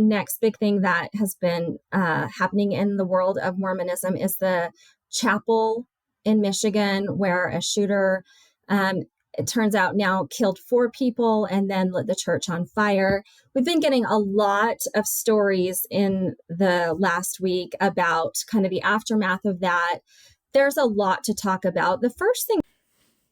Next big thing that has been happening in the world of Mormonism is the chapel in Michigan, where a shooter, um, it turns out now, killed 4 people and then lit the church on fire. We've been getting a lot of stories in the last week about kind of the aftermath of that. There's a lot to talk about. The first thing,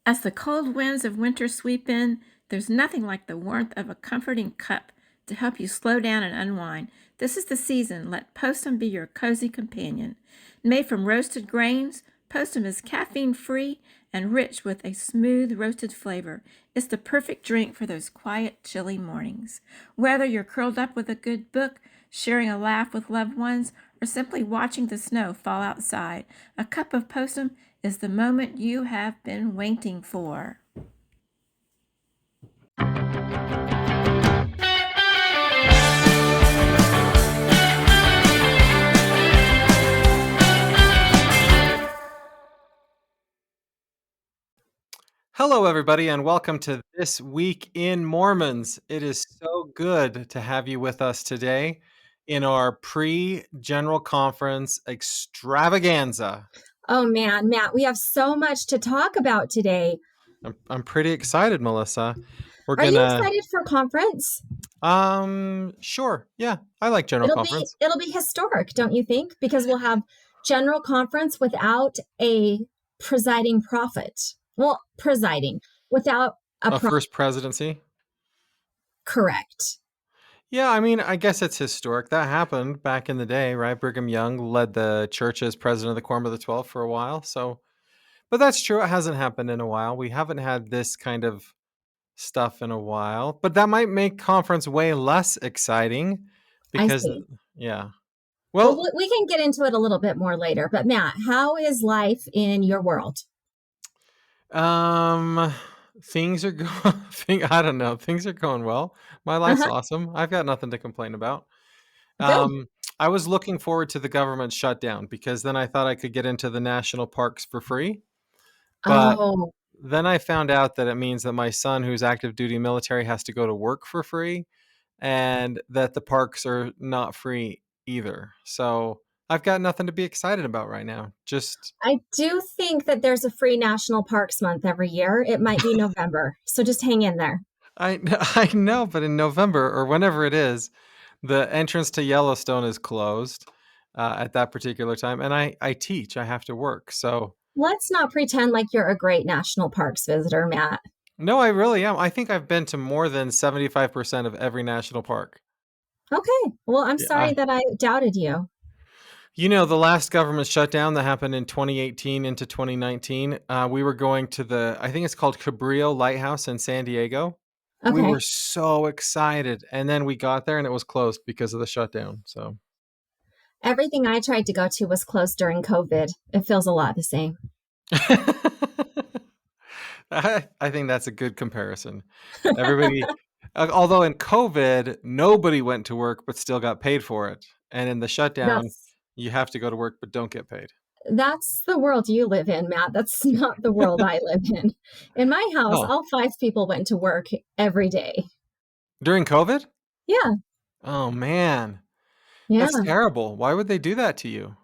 as the cold winds of winter sweep in, there's nothing like the warmth of a comforting cup to help you slow down and unwind. This is the season. Let Postum be your cozy companion. Made from roasted grains, Postum is caffeine-free and rich with a smooth roasted flavor. It's the perfect drink for those quiet, chilly mornings. Whether you're curled up with a good book, sharing a laugh with loved ones, or simply watching the snow fall outside, a cup of Postum is the moment you have been waiting for. Hello, everybody, and welcome to This Week in Mormons. It is so good to have you with us today in our pre-General Conference extravaganza. oh man, Matt, we have so much to talk about today. I'm pretty excited, Melissa. We're Are you gonna, excited for conference? sure, yeah, I like General Conference. It'll be historic, don't you think? Because we'll have general conference without a presiding prophet. Well, presiding without A first presidency. Correct. Yeah, I mean, I guess it's historic. That happened back in the day, right? Brigham Young led the church as president of the Quorum of the 12 for a while, so... But that's true. It hasn't happened in a while. We haven't had this kind of stuff in a while. But that might make conference way less exciting I because, see. yeah. Well, Well, we can get into it a little bit more later. But Matt, how is life in your world? things are going. I don't know. Things are going well. My life's Uh-huh. awesome. I've got nothing to complain about. Good. I was looking forward to the government shutdown because then I thought I could get into the national parks for free. But Oh, then I found out that it means that my son, who's active duty military, has to go to work for free and that the parks are not free either. So I've got nothing to be excited about right now. Just, I do think that there's a free National Parks Month every year. It might be November. So just hang in there. I know, but in November or whenever it is, the entrance to Yellowstone is closed at that particular time. And I teach, I have to work. So Let's not pretend like you're a great national parks visitor, Matt. no, I really am. I think I've been to more than 75% of every national park. Okay. Well, I'm Yeah, sorry that I doubted you. you know, the last government shutdown that happened in 2018 into 2019, we were going to I think it's called Cabrillo Lighthouse in San Diego. We Okay. were so excited. And then we got there and it was closed because of the shutdown. So Everything I tried to go to was closed during COVID. It feels a lot the same. I think that's a good comparison. Everybody, although in COVID, nobody went to work but still got paid for it. And in the shutdown, That's you have to go to work but don't get paid. that's the world you live in, Matt. That's not the world I live in. In my house, Oh, all 5 people went to work every day. during COVID? Yeah, Oh, man. yeah. That's terrible. Why would they do that to you?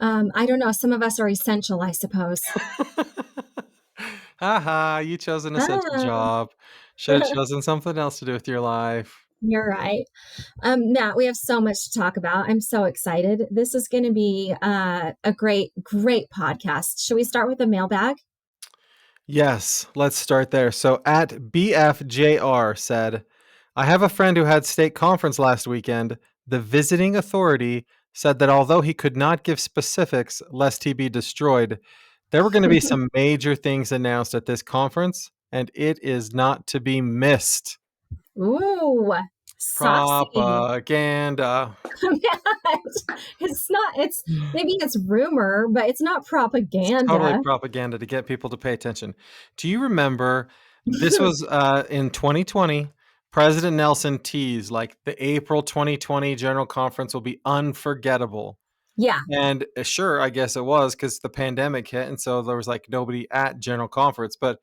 I don't know. Some of us are essential, I suppose. Haha, you chose an essential Ah, job. Should have chosen something else to do with your life. you're right. Matt, we have so much to talk about. I'm so excited. This is going to be a great, great podcast. Should we start with the mailbag? Yes, let's start there. So at BFJR said, I have a friend who had state conference last weekend. The visiting authority said that although he could not give specifics lest he be destroyed, there were going to be some major things announced at this conference, and it is not to be missed. Ooh, saucy. Propaganda. It's not, it's maybe it's rumor, but it's not It's totally propaganda. propaganda to get people to pay attention. Do you remember this was in 2020? President Nelson teased like the April 2020 General Conference will be unforgettable. Yeah, And sure, I guess it was because the pandemic hit. And so there was like nobody at General Conference. But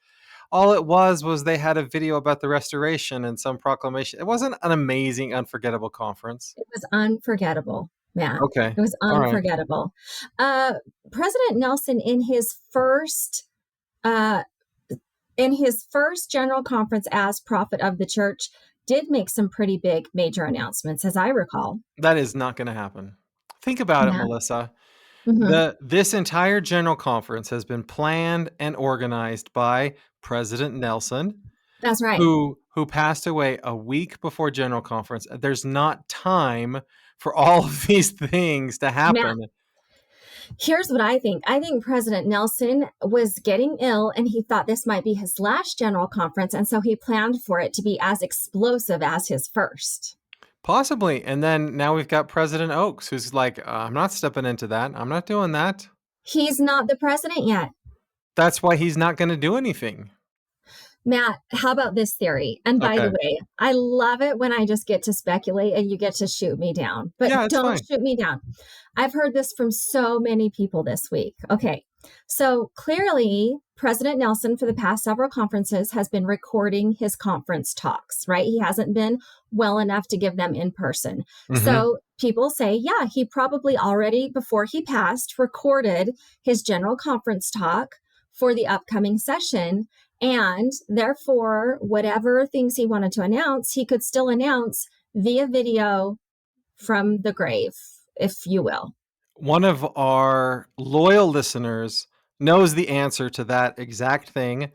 all it was they had a video about the restoration and some proclamation. It wasn't an amazing, unforgettable conference. It was unforgettable, Matt. Okay. It was All right. unforgettable. President Nelson, uh, in his first general conference as prophet of the church, did make some pretty big major announcements, as I recall. That is not going to happen. Think about it, Yeah. Melissa. Mhm. This entire general conference has been planned and organized by President Nelson, That's right. who passed away a week before general conference. There's not time for all of these things to happen. Matt, here's what I think. I think President Nelson was getting ill and he thought this might be his last general conference. And so he planned for it to be as explosive as his first. Possibly. And then now we've got President Oaks, who's like, I'm not stepping into that. I'm not doing that. He's not the president yet. That's why he's not going to do anything. Matt, how about this theory? And by the way, I love it when I just get to speculate and you get to shoot me down, but Yeah, it's don't fine. shoot me down. I've heard this from so many people this week. Okay. So clearly, President Nelson, for the past several conferences, has been recording his conference talks, right? He hasn't been well enough to give them in person. Mhm. So people say, yeah, he probably already, before he passed, recorded his general conference talk for the upcoming session. And therefore, whatever things he wanted to announce, he could still announce via video from the grave, if you will. One of our loyal listeners knows the answer to that exact thing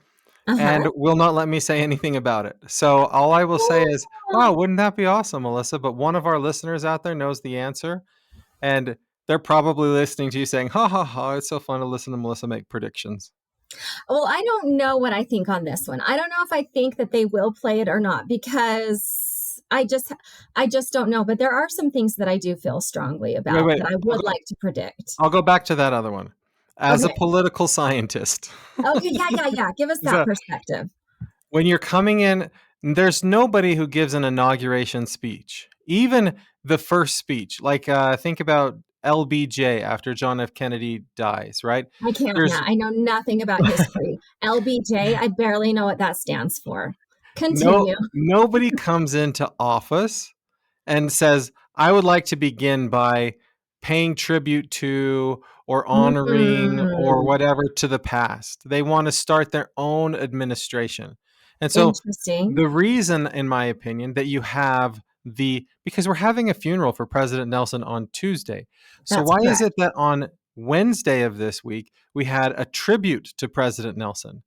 and will not let me say anything about it. So all I will say is, wow, wouldn't that be awesome, Melissa? But one of our listeners out there knows the answer, and they're probably listening to you saying, ha ha ha, it's so fun to listen to Melissa make predictions. Well, I don't know what I think on this one. I don't know if I think that they will play it or not because I just don't know. But there are some things that I do feel strongly about Wait. that I would like to predict. I'll go back to that other one. As Okay. a political scientist, Okay, yeah. Give us that perspective. when you're coming in, there's nobody who gives an inauguration speech. Even the first speech, like think about LBJ after John F. Kennedy dies, right? I can't. There's- Yeah, I know nothing about history. LBJ, I barely know what that stands for. Continue. Nobody comes into office and says, I would like to begin by paying tribute to or honoring or whatever to the past. They want to start their own administration. And so Interesting. the reason, in my opinion, that you have because we're having a funeral for President Nelson on Tuesday. So That's why is correct. it that on Wednesday of this week, we had a tribute to President Nelson?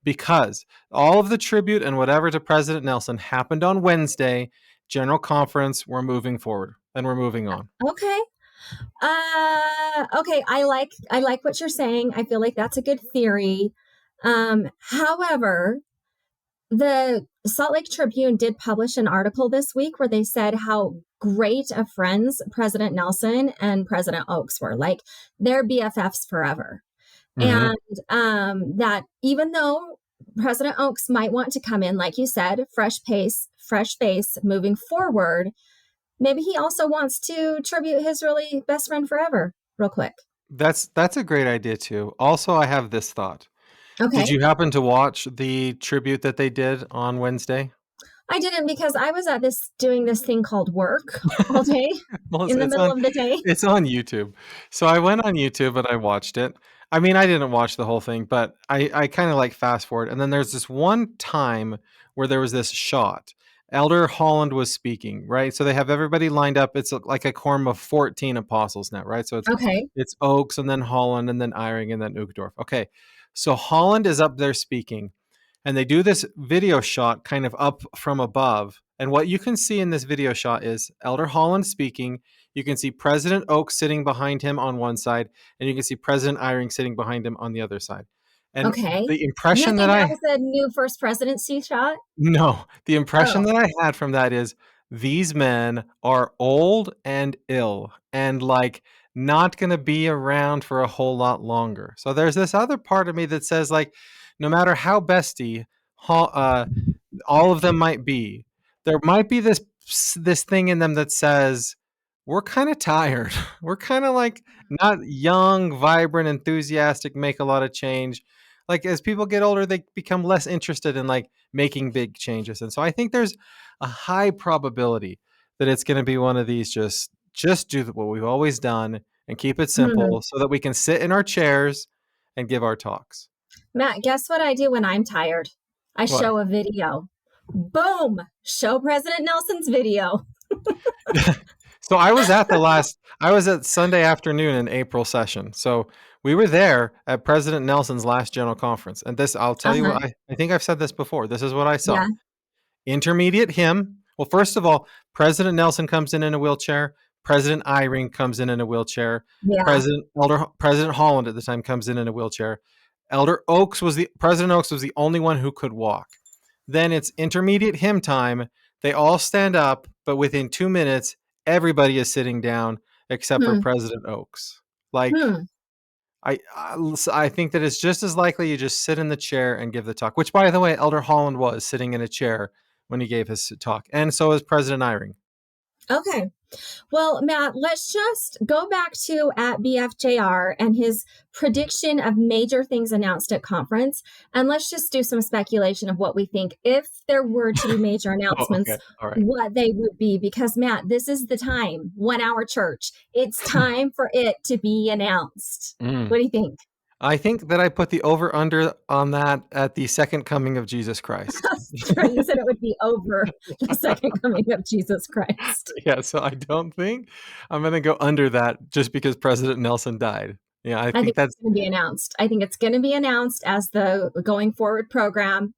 Because all of the tribute and whatever to President Nelson happened on Wednesday, general conference, we're moving forward and we're moving on. Okay. Okay, I like what you're saying. I feel like that's a good theory. However, the Salt Lake Tribune did publish an article this week where they said how great of friends President Nelson and President Oaks were. Like they're BFFs forever. Mhm. And that even though President Oaks might want to come in, like you said, fresh face moving forward, maybe he also wants to tribute his really best friend forever, real quick. That's a great idea too. Also, I have this thought. Okay. Did you happen to watch the tribute that they did on Wednesday? I didn't because I was at doing this thing called work all day in the middle of the day. It's on YouTube. So I went on YouTube and I watched it. I mean, I didn't watch the whole thing, but I kind of like fast forward. And then there's this one time where there was this shot. Elder Holland was speaking, right? So they have everybody lined up. It's like a quorum of 14 apostles now, right? So it's Oaks and then Holland and then Eyring and then Uchtdorf. Okay. So Holland is up there speaking, and they do this video shot kind of up from above. And what you can see in this video shot is Elder Holland speaking. You can see President Oaks sitting behind him on one side, and you can see President Eyring sitting behind him on the other side. And the impression that was a new first presidency shot? No, the impression that I had from that is these men are old and ill and like not going to be around for a whole lot longer. So there's this other part of me that says like, no matter how bestie all of them might be, there might be this thing in them that says, we're kind of tired. We're kind of like not young, vibrant, enthusiastic, make a lot of change. like as people get older, they become less interested in like making big changes. And so I think there's a high probability that it's going to be one of these just do what we've always done and keep it Hmm. simple so that we can sit in our chairs and give our talks. Matt, guess what I do when I'm tired? I What? show a video. Boom! Show President Nelson's video. So I was at Sunday afternoon in April session. So we were there at President Nelson's last general conference. And this, I'll tell you Uh-huh. what, I think I've said this before. This is what I saw. Yeah. Intermediate hymn. Well, first of all, President Nelson comes in a wheelchair. President Eyring comes in a wheelchair. Yeah. President Holland at the time comes in a wheelchair. President Oaks was the only one who could walk. Then it's intermediate hymn time. They all stand up, but within 2 minutes, everybody is sitting down except for Hmm. President Oaks. Like Hmm. I think that it's just as likely you just sit in the chair and give the talk. Which, by the way, Elder Holland was sitting in a chair when he gave his talk, and so is President Eyring. Okay. Well, Matt, let's just go back to at BFJR and his prediction of major things announced at conference. And let's just do some speculation of what we think, if there were to be major Oh, announcements, okay, all right. what they would be. Because, Matt, this is the time, 1 hour church. It's time for it to be announced. What do you think? I think that I put the over under on that at the second coming of Jesus Christ. Right, you said it would be over the second coming of Jesus Christ. Yeah, so I don't think I'm going to go under that just because President Nelson died. Yeah, I I think think that's it's going to be announced. I think it's going to be announced as the going forward program.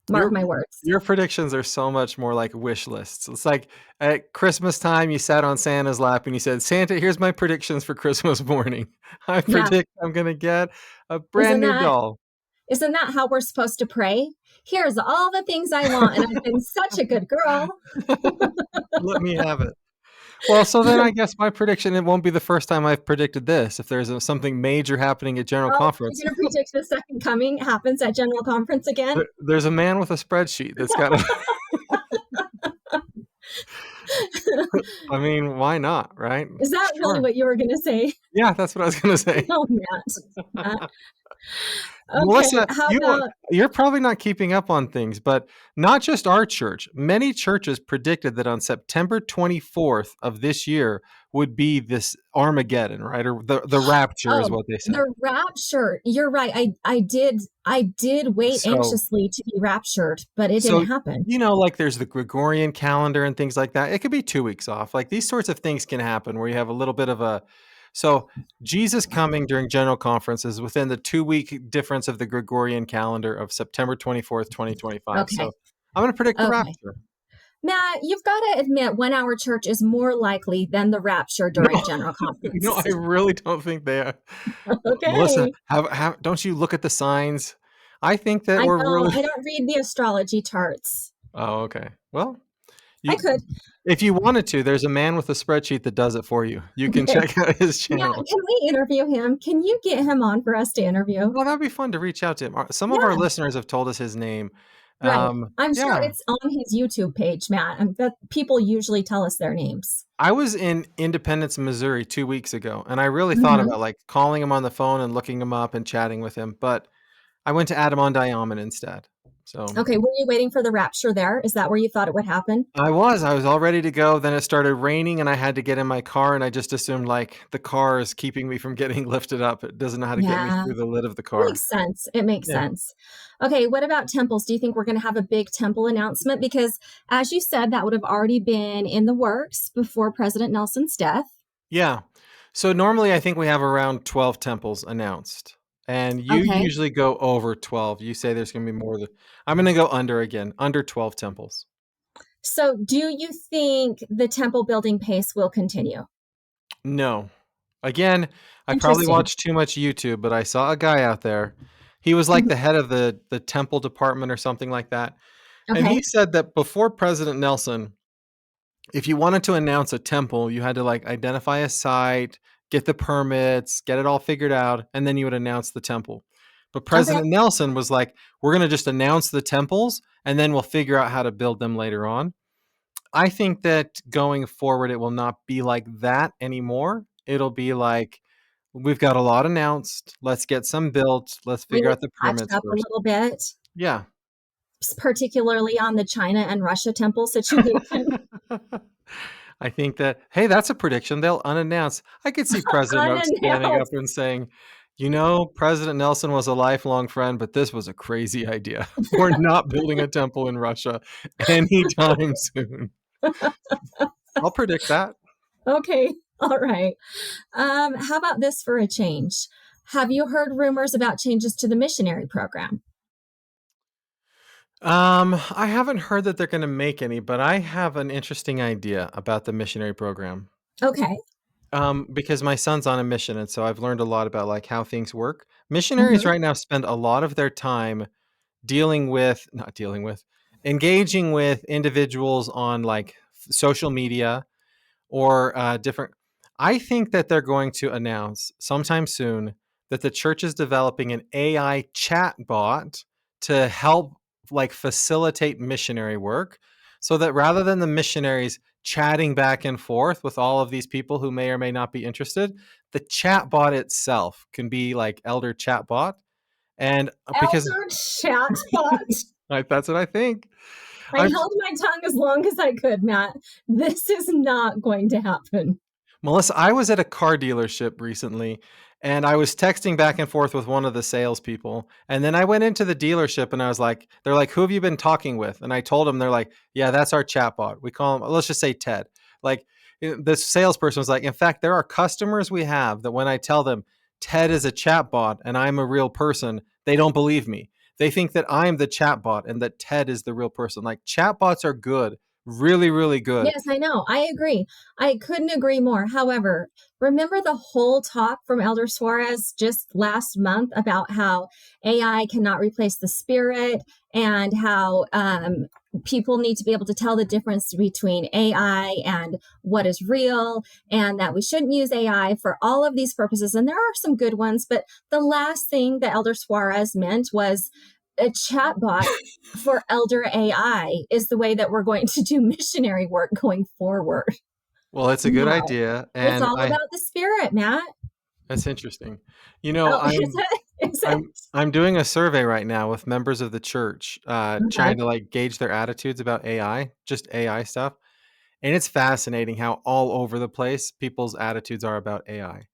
Mark my words. your predictions are so much more like wish lists. It's like at Christmas time, you sat on Santa's lap and you said, Santa, here's my predictions for Christmas morning. I Yeah. predict I'm going to get a brand new doll. Isn't that how we're supposed to pray? Here's all the things I want, and I've been such a good girl. Let me have it. Well, so then I guess my prediction, it won't be the first time I've predicted this. If there's something major happening at General Conference, You're going to predict the second coming happens at General Conference again? there's a man with a spreadsheet that's got I mean, why not, right? Is that really Sure. what you were going to say? Yeah, that's what I was going to say. Oh, Matt. Okay, Melissa, how about you're probably not keeping up on things, but not just our church. Many churches predicted that on September 24th of this year would be this Armageddon, right? Or the rapture is what they said. the rapture? You're right. I did wait So- anxiously to be raptured, but it didn't happen. You know, like there's the Gregorian calendar and things like that. It could be 2 weeks off. Like these sorts of things can happen where you have a little bit of a. So Jesus coming during General Conference is within the 2-week difference of the Gregorian calendar of September 24th, 2025. Okay. So I'm going to predict the Okay. rapture. Matt, you've got to admit 1 hour church is more likely than the rapture during General Conference. No, I really don't think they are. Okay. Melissa, don't you look at the signs? I think that I we're know, really. I don't read the astrology charts. Oh, okay. Well, I could. if you wanted to, there's a man with a spreadsheet that does it for you. You can check out his Yeah, channel. can we interview him? Can you get him on for us to interview? Well, that'd be fun to reach out to him. Some of our Yeah. listeners have told us his name. Right. I'm sure yeah. it's on his YouTube page, Matt. That people usually tell us their names. I was in Independence, Missouri 2 weeks ago, and I really thought Mhm. about like calling him on the phone and looking him up and chatting with him, but I went to Adam-on-Diamond instead. So Okay, were you waiting for the rapture there? Is that where you thought it would happen? I was all ready to go. Then it started raining and I had to get in my car, and I just assumed like the car is keeping me from getting lifted up. It doesn't know how to get me Yeah. through the lid of the It car. makes sense. It makes Yeah. sense. Okay, what about temples? Do you think we're going to have a big temple announcement? Because as you said, that would have already been in the works before President Nelson's death. Yeah. So normally I think we have around 12 temples announced. And you Okay. usually go over 12. You say there's going to be more than I'm going to go under again, under 12 temples. So do you think the temple building pace will continue? No. Again, I probably Interesting. watched too much YouTube, but I saw a guy out there. He was like the head of the temple department or something like that. And Okay. he said that before President Nelson, if you wanted to announce a temple, you had to like identify a site, get the permits, get it all figured out, and then you would announce the temple. But President Nelson was like, we're going to just announce the temples and then we'll figure out how to build them later on. I think that going forward, it will not be like that anymore. It'll be like, we've got a lot announced. Let's get some built. Let's We figure need out to the catch permits up a first. little bit, Yeah. particularly on the China and Russia temple situation. I think that, hey, that's a prediction. They'll unannounce. I could see President Oak standing up Unannounced. and saying, President Nelson was a lifelong friend, but this was a crazy idea. We're not building a temple in Russia anytime soon. I'll predict that. Okay. All right. How about this for a change? Have you heard rumors about changes to the missionary program? I haven't heard that they're going to make any, but I have an interesting idea about the missionary program. Okay. Because my son's on a mission, and so I've learned a lot about like how things work. Missionaries Mhm. right now spend a lot of their time not dealing with, engaging with individuals on like social media or different. I think that they're going to announce sometime soon that the church is developing an AI chat bot to help like facilitate missionary work, so that rather than the missionaries chatting back and forth with all of these people who may or may not be interested, the chat bot itself can be like elder chat bot. And because Elder chatbot. that's what I think. I I'm held my tongue as long as I could, Matt. This is not going to happen. Melissa, I was at a car dealership recently and I was texting back and forth with one of the salespeople. And then I went into the dealership and I was like, they're like, who have you been talking with? And I told them, they're like, yeah, that's our chatbot. We call him, let's just say Ted. Like the salesperson was like, in fact, there are customers we have that when I tell them Ted is a chatbot and I'm a real person, they don't believe me. They think that I'm the chatbot and that Ted is the real person. Like chatbots are good, really, really good. Yes, I know. I agree. I couldn't agree more. However, remember the whole talk from Elder Suarez just last month about how AI cannot replace the spirit and how people need to be able to tell the difference between AI and what is real, and that we shouldn't use AI for all of these purposes. And there are some good ones, but the last thing that Elder Suarez meant was a chatbot for elder AI is the way that we're going to do missionary work going forward. Well, it's a good No, idea, it's and all about the spirit, Matt. that's interesting. Oh, is I'm it? Is it? I'm doing a survey right now with members of the church, Okay. trying to like gauge their attitudes about AI, just AI stuff. And it's fascinating how all over the place people's attitudes are about AI.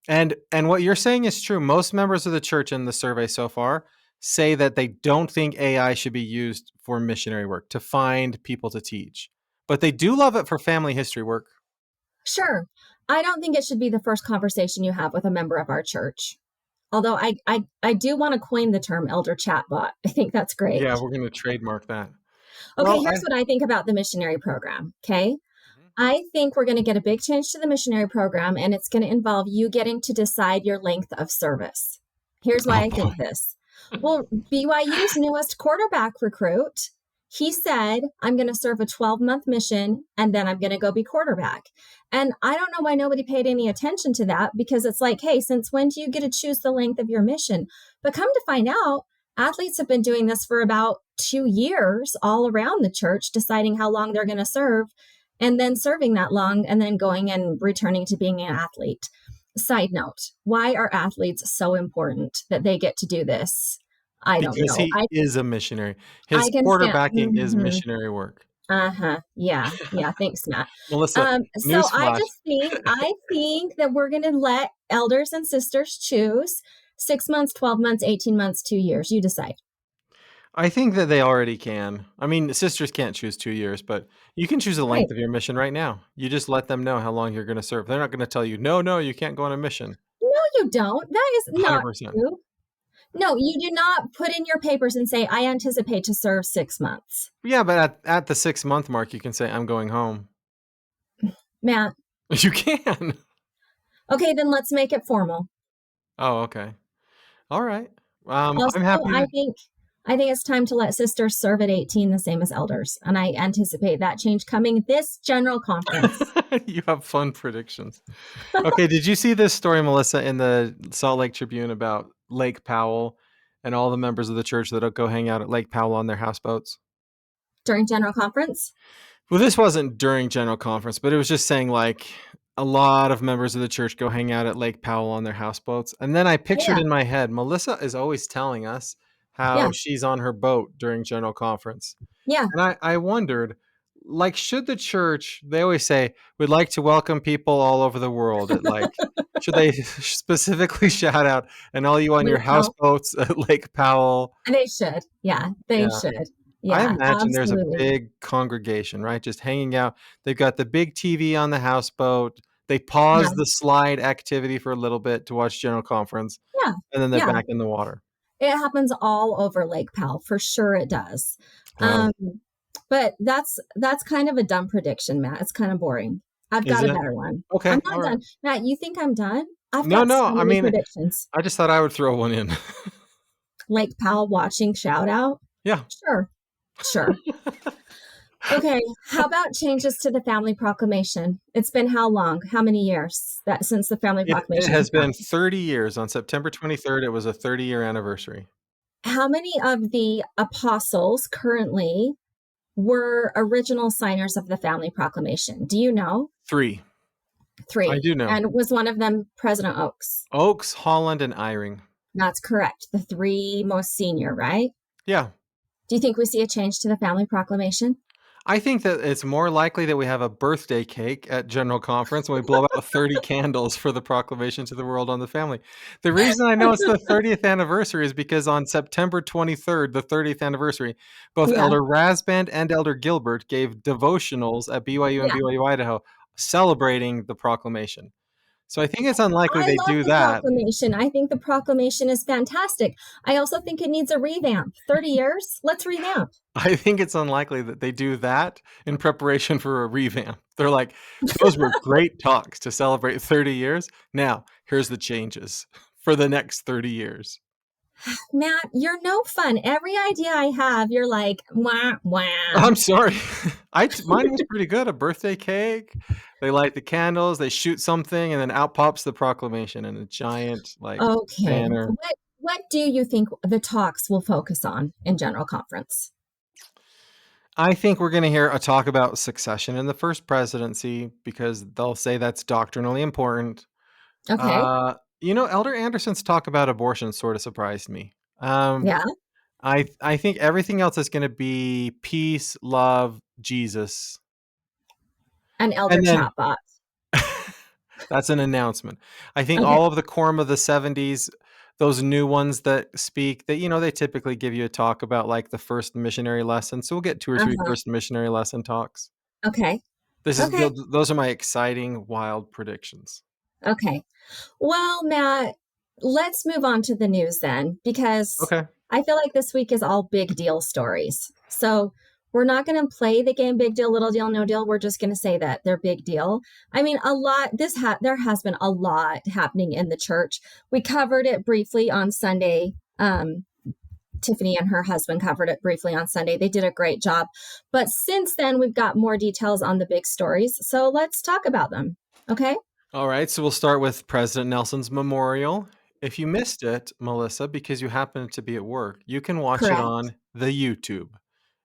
And what you're saying is true. Most members of the church in the survey so far say that they don't think AI should be used for missionary work to find people to teach. But they do love it for family history work. Sure. I don't think it should be the first conversation you have with a member of our church. Although I do want to coin the term elder chatbot. I think that's great. Yeah, we're going to trademark that. Okay, Well, here's what I think about the missionary program. Okay. Mhm. I think we're going to get a big change to the missionary program, and it's going to involve you getting to decide your length of service. Here's why Oh I boy. think this. Well, BYU's newest quarterback recruit, he said, I'm going to serve a 12-month mission and then I'm going to go be quarterback. And I don't know why nobody paid any attention to that, because it's like, hey, since when do you get to choose the length of your mission? But come to find out, athletes have been doing this for about 2 years all around the church, deciding how long they're going to serve and then serving that long and then going and returning to being an athlete. Side note, why are athletes so important that they get to do this? I don't Because know. he is a missionary. I His can stand. quarterbacking is missionary work. Uh-huh. Yeah. Yeah. Thanks, Matt. Melissa, So newsflash. I think that we're going to let elders and sisters choose 6 months, 12 months, 18 months, 2 years. You decide. I think that they already can. I mean, sisters can't choose 2 years, but you can choose the Right. length of your mission right now. You just let them know how long you're going to serve. They're not going to tell you, no, no, you can't go on a mission. No, you don't. That is not 100%. true. No, you do not put in your papers and say, I anticipate to serve 6 months. Yeah, but at the 6 month mark, you can say, I'm going home. Matt, You can. okay, then let's make it formal. Oh, okay. All right. Also, I'm happy I to. think it's time to let sisters serve at 18, the same as elders. And I anticipate that change coming this general conference. You have fun predictions. Okay, did you see this story, Melissa, in the Salt Lake Tribune about Lake Powell and all the members of the church that go hang out at Lake Powell on their houseboats? During general conference? Well, this wasn't during general conference, but it was just saying like a lot of members of the church go hang out at Lake Powell on their houseboats. And then I pictured Yeah, in my head, Melissa is always telling us how yeah, she's on her boat during General Conference. yeah. And I wondered, like, should the church, they always say, we'd like to welcome people all over the world. Should they specifically shout out, and all you on your Lake Powell. houseboats at Lake Powell? They should. Yeah, they Yeah. should. I Yeah, imagine there's a absolutely. big congregation, right? Just hanging out. They've got the big TV on the houseboat. They pause Yeah, the slide activity for a little bit to watch General Conference, yeah, and then they're yeah. back in the water. It happens all over Lake Powell, for sure it does. Wow. Um, but that's kind of a dumb prediction, Matt. It's kind of boring. I've Is got a it? better one. I'm Okay. not All right. done. Matt, you think I'm done? I've No, got no. so I many mean, predictions. I just thought I would throw one in. Lake Powell watching shout out? Yeah. Sure. Sure. Okay, how about changes to the family proclamation? It's been how long? How many years that since the family It proclamation was has been passed? 30 years. On September 23rd, it was a 30-year anniversary. How many of the apostles currently were original signers of the family proclamation? Do you know? 3. I Three. do know. And was one of them President Oaks? Oaks, Holland, and Eyring. That's correct. The three most senior, right? Yeah. Do you think we see a change to the family proclamation? I think that it's more likely that we have a birthday cake at General Conference and we blow out 30 candles for the proclamation to the world on the family. The reason I know it's the 30th anniversary is because on September 23rd, the 30th anniversary, both Yeah. Elder Rasband and Elder Gilbert gave devotionals at BYU and Yeah. BYU Idaho celebrating the proclamation. So I think it's unlikely I they love do the that. proclamation. I think the proclamation is fantastic. I also think it needs a revamp. 30 years? Let's revamp. I think it's unlikely that they do that in preparation for a revamp. They're like, those were great talks to celebrate 30 years. Now, here's the changes for the next 30 years. Matt, you're no fun. Every idea I have, you're like, wah, wah. I'm sorry. Mine was pretty good. A birthday cake. They light the candles, they shoot something, and then out pops the proclamation in a giant Okay. banner. What do you think the talks will focus on in General Conference? I think we're going to hear a talk about succession in the first presidency because they'll say that's doctrinally important. Okay. Elder Anderson's talk about abortion sort of surprised me. Yeah. I think everything else is going to be peace, love, Jesus, An elder and then chatbot. that's an announcement. I think Okay. all of the quorum of the 70s, those new ones that speak, that they typically give you a talk about like the first missionary lesson. So we'll get 2 or 3 Uh-huh. first missionary lesson talks. Okay. This is Okay. those are my exciting, wild predictions. Okay. Well, Matt, let's move on to the news then, because Okay. I feel like this week is all big deal stories. So we're not going to play the game big deal, little deal, no deal. We're just going to say that they're big deal. I mean, a lot, there has been a lot happening in the church. We covered it briefly on Sunday. Tiffany and her husband covered it briefly on Sunday. They did a great job. But since then, we've got more details on the big stories. So let's talk about them. Okay. All right, so we'll start with President Nelson's memorial. If you missed it, Melissa, because you happened to be at work, you can watch it Correct. on the YouTube.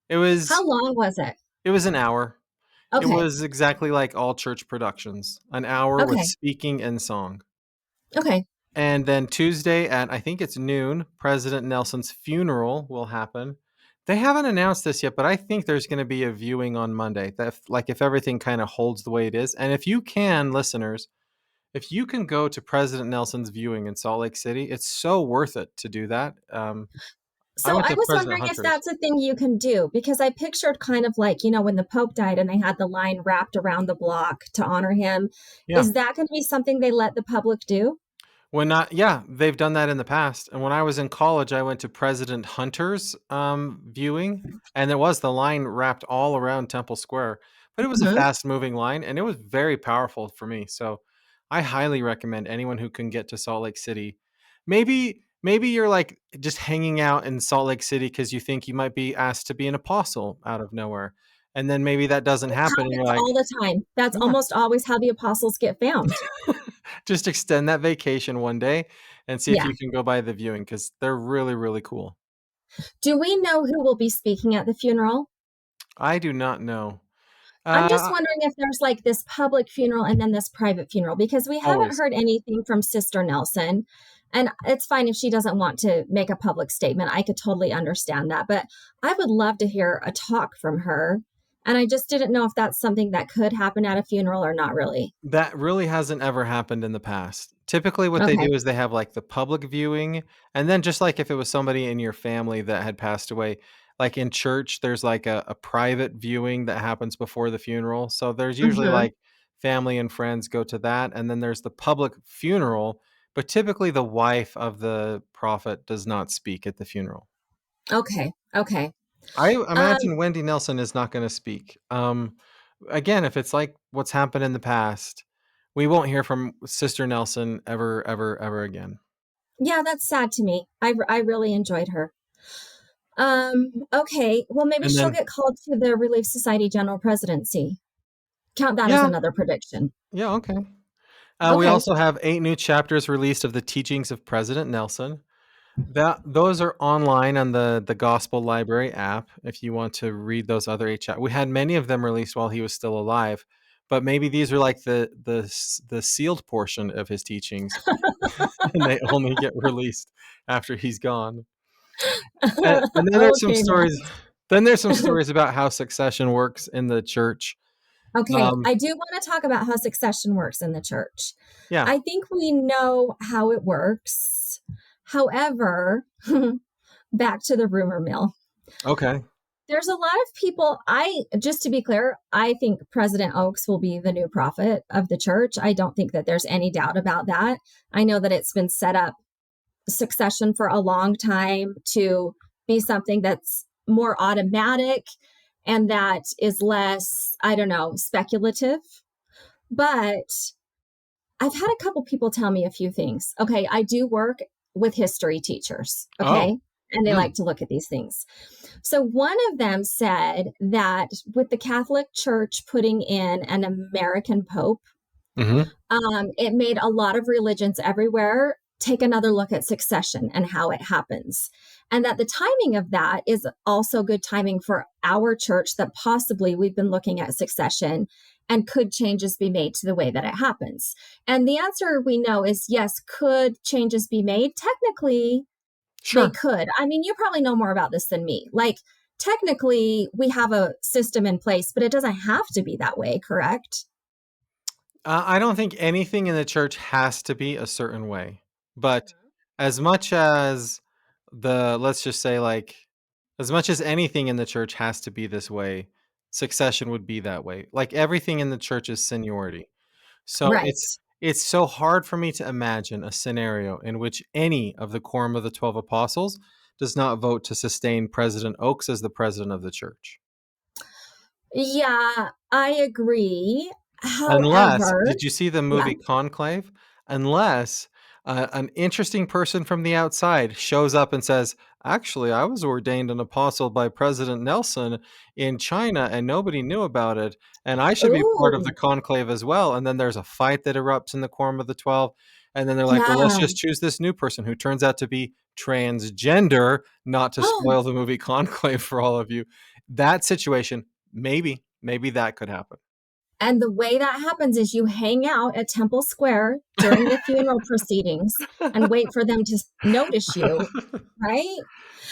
It How was long was it? it was an hour. It Okay. was exactly like all church productions, an hour with Okay. speaking and song. Okay. And then Tuesday at I think it's noon, President Nelson's funeral will happen. They haven't announced this yet, but I think there's going to be a viewing on Monday. That if everything kind of holds the way it is, and if you can, listeners, if you can go to President Nelson's viewing in Salt Lake City, it's so worth it to do that. I So went I to was President wondering if Hunter's. that's a thing you can do, because I pictured kind of like, when the Pope died and they had the line wrapped around the block to honor him. Yeah. Is that going to be something they let the public do? Yeah, they've done that in the past. And when I was in college, I went to President Hunter's viewing, and there was the line wrapped all around Temple Square. But it was a Mhm. fast moving line, and it was very powerful for me. So I highly recommend anyone who can get to Salt Lake City. Maybe you're like just hanging out in Salt Lake City because you think you might be asked to be an apostle out of nowhere. And then maybe that doesn't It happen, and you're happens like, all the time. That's yeah. almost always how the apostles get found. Just extend that vacation one day and see if Yeah. you can go by the viewing because they're really, really cool. Do we know who will be speaking at the funeral? I do not know. I'm just Uh, wondering if there's like this public funeral and then this private funeral because we haven't always. heard anything from Sister Nelson. And it's fine if she doesn't want to make a public statement. I could totally understand that. But I would love to hear a talk from her. And I just didn't know if that's something that could happen at a funeral or not really. That really hasn't ever happened in the past. Typically, what they Okay. do is they have like the public viewing, and then just like if it was somebody in your family that had passed away, like in church, there's like a private viewing that happens before the funeral. So there's usually Hmm. like family and friends go to that, and then there's the public funeral, but typically the wife of the prophet does not speak at the funeral. Okay. Okay. I Um, imagine Wendy Nelson is not going to speak. Again, if it's like what's happened in the past, we won't hear from Sister Nelson ever, ever, ever again. yeah, that's sad to me. I really enjoyed her. Okay. Well, maybe And she'll then, get called to the Relief Society General Presidency. Count that as yeah, another prediction. yeah, okay. We Okay. also have 8 new chapters released of the teachings of President Nelson. That those are online on the Gospel Library app. If you want to read those other 8 chapters, we had many of them released while he was still alive, but maybe these are like the sealed portion of his teachings, and they only get released after he's gone. And then there's some Okay, Matt. stories. Then there's some stories about how succession works in the church. Okay, Um, I do want to talk about how succession works in the church. yeah. I think we know how it works. However, back to the rumor mill. Okay. There's a lot of people. Just to be clear, I think President Oaks will be the new prophet of the church. I don't think that there's any doubt about that. I know that it's been set up succession for a long time to be something that's more automatic and that is less, I don't know, speculative. But I've had a couple people tell me a few things. Okay, I do work with history teachers. Oh. Okay. And they Mm. like to look at these things. So one of them said that with the Catholic Church putting in an American Pope, Hmm. it made a lot of religions everywhere take another look at succession and how it happens. And that the timing of that is also good timing for our church, that possibly we've been looking at succession and could changes be made to the way that it happens. And the answer we know is yes, could changes be made? Technically, they Sure. could. I mean, you probably know more about this than me. Like, technically, we have a system in place, but it doesn't have to be that way, correct? I don't think anything in the church has to be a certain way, but Mhm. as much as let's just say, like, as much as anything in the church has to be this way, succession would be that way. Like everything in the church is seniority. So Right. it's so hard for me to imagine a scenario in which any of the quorum of the 12 apostles does not vote to sustain President Oaks as the president of the church. Yeah, I agree. Unless, However, did you see the yeah. movie Conclave? Unless an interesting person from the outside shows up and says, "Actually, I was ordained an apostle by President Nelson in China and nobody knew about it, and I should be part of the Ooh, conclave as well." And then there's a fight that erupts in the Quorum of the 12. And then they're like, "Well, let's yeah. just choose this new person who turns out to be transgender, not to Oh, spoil the movie Conclave for all of you." That situation, maybe that could happen. and the way that happens is you hang out at Temple Square during the funeral proceedings and wait for them to notice you, right?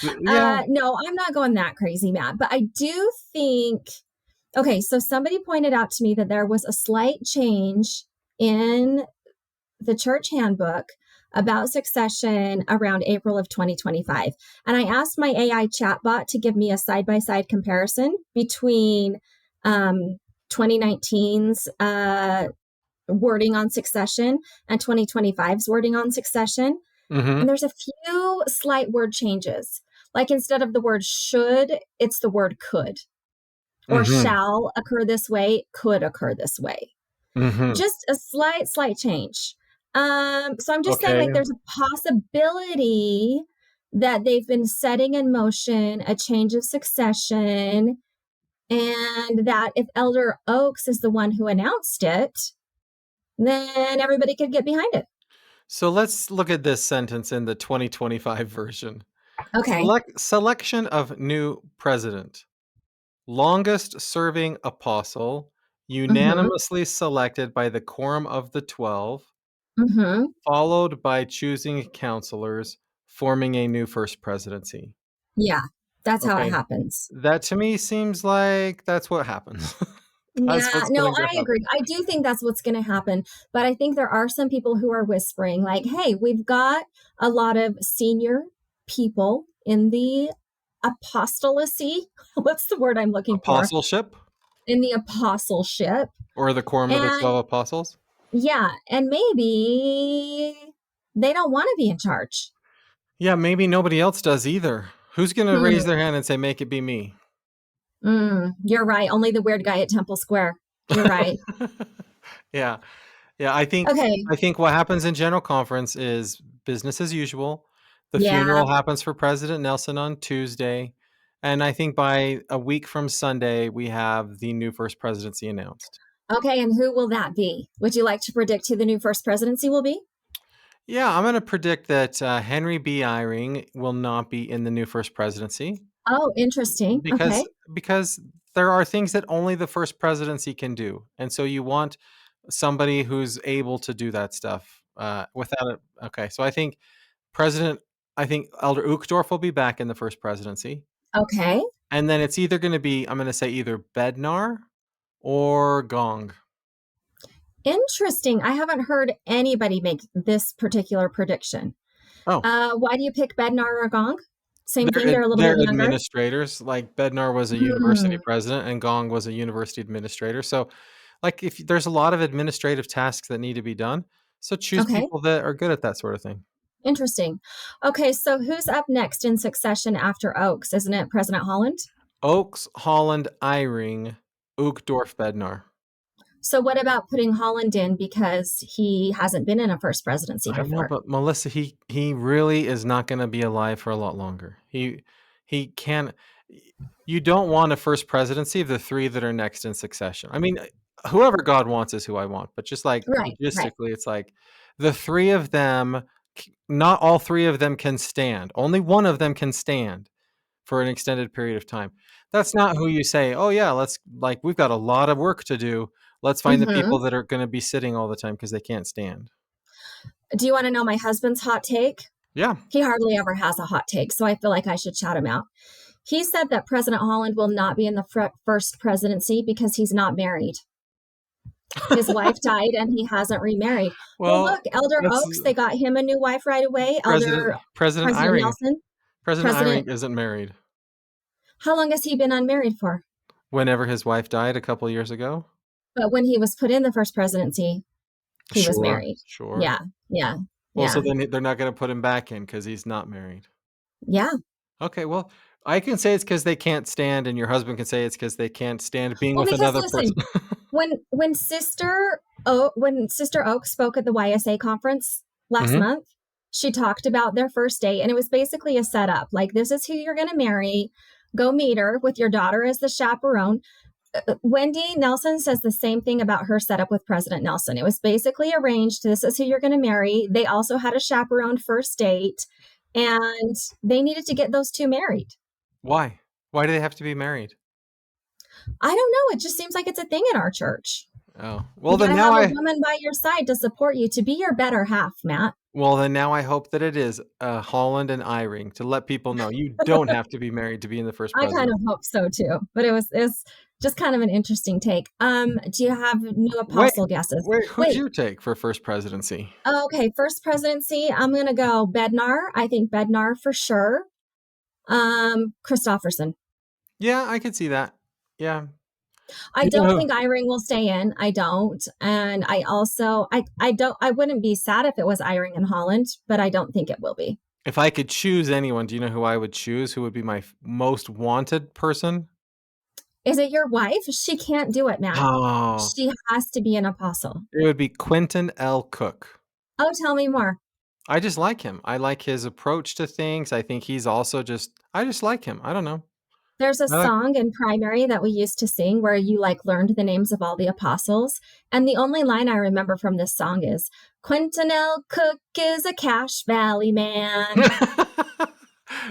Yeah. No, I'm not going that crazy, Matt. But I do think, okay, so somebody pointed out to me that there was a slight change in the church handbook about succession around April of 2025. And I asked my AI chatbot to give me a side by side comparison between 2019's wording on succession and 2025's wording on succession. And Mhm. there's a few slight word changes. Like instead of the word should, it's the word could, or Mhm. shall occur this way, could occur this way. Mhm. Just a slight change. So I'm just saying, Okay. like, there's a possibility that they've been setting in motion a change of succession, and that if Elder Oaks is the one who announced it, then everybody could get behind it. So let's look at this sentence in the 2025 version. Okay. Selection of new president. longest serving apostle, Mm-hmm. unanimously selected by the Quorum of the 12, Mm-hmm. followed by choosing counselors, forming a new first presidency. Yeah, that's how it Okay. happens. That to me seems like that's what happens. That's Yeah, what's no, going to I happen. agree. I do think that's what's going to happen. But I think there are some people who are whispering, like, hey, we've got a lot of senior people in the apostasy. What's the word I'm looking for? Apostleship In the apostleship. or the Quorum of the And 12 apostles? yeah, and maybe they don't want to be in charge. Yeah, maybe nobody else does either. Who's going to raise Hmm. their hand and say, make it be me? You're right. Only the weird guy at Temple Square. You're right. Yeah. Yeah, I think Okay. I think what happens in General Conference is business as usual. The Yeah. funeral happens for President Nelson on Tuesday, and I think by a week from Sunday, we have the new first presidency announced. Okay. And who will that be? Would you like to predict who the new first presidency will be? Yeah, I'm going to predict that Henry B. Eyring will not be in the new first presidency Oh, interesting. because Okay. because there are things that only the first presidency can do, and so you want somebody who's able to do that stuff without it. Okay, so I think Elder Uchtdorf will be back in the first presidency, Okay. and then it's either going to be, I'm going to say either Bednar or Gong. Interesting. I haven't heard anybody make this particular prediction. Oh, Why do you pick Bednar or Gong? Same thing. They're a little they're bit younger. administrators. Like Bednar was a university Hmm. president, and Gong was a university administrator. So, like, if there's a lot of administrative tasks that need to be done, so choose Okay. people that are good at that sort of thing. Interesting. Okay. So who's up next in succession after Oaks? Isn't it President Holland? Oakes, Holland, Eyring, Uchtdorf, Bednar. So what about putting Holland in because he hasn't been in a first presidency I know, before? but Melissa, he really is not going to be alive for a lot longer. He can. You don't want a first presidency of the three that are next in succession. I mean, whoever God wants is who I want. But just like Right. Right. logistically, it's like the three of them. Not all three of them can stand. Only one of them can stand for an extended period of time. That's not who you say, oh yeah, let's, like, we've got a lot of work to do. Let's find the Hmm. people that are going to be sitting all the time because they can't stand. Do you want to know my husband's hot take? Yeah. He hardly ever has a hot take, so I feel like I should shout him out. He said that President Holland will not be in the first presidency because he's not married. His wife died and he hasn't remarried. Well, Well, look, Elder that's Oaks, they got him a new wife right away. President President Eyring. Nelson. President President, Eyring isn't married. how long has he been unmarried for? Whenever his wife died a couple of years ago. But when he was put in the first presidency, he was Sure, married. sure. Yeah, yeah, Well, so yeah, then they're not going to put him back in because he's not married. yeah. Okay, well, I can say it's because they can't stand, and your husband can say it's because they can't stand being Well, with because another person. listen, when Sister Oak spoke at the YSA conference last Mhm. month, she talked about their first date, and it was basically a setup. Like, this is who you're going to marry. Go meet her with your daughter as the chaperone. Wendy Nelson says the same thing about her setup with President Nelson. It was basically arranged. This is who you're going to marry. They also had a chaperone first date, and they needed to get those two married. Why? Why do they have to be married? I don't know. It just seems like it's a thing in our church. Oh, well You then gotta now have a woman by your side to support you, to be your better half, Matt. I hope that it is Holland and Eyring to let people know you don't have to be married to be in the first I kind presidency. of hope so too, but it was just kind of an interesting take. Do you have new Wait, apostle guesses? who'd you take for first presidency? Okay, first presidency. I'm gonna go Bednar. I think Bednar for sure. Christofferson. Yeah, I could see that. Yeah. I You know don't who- think Eyring will stay in. I don't, and I also I don't. I wouldn't be sad if it was Eyring and Holland, but I don't think it will be. If I could choose anyone, do you know who I would choose? Who would be my most wanted person? Is it your wife? She can't do it, Matt. Oh, She has to be an apostle. it would be Quentin L. Cook. Oh, tell me more. I just like him. I like his approach to things. I think he's also I just like him. I don't know. There's a I like- song in primary that we used to sing where you like learned the names of all the apostles. And the only line I remember from this song is Quentin L. Cook is a Cache Valley man.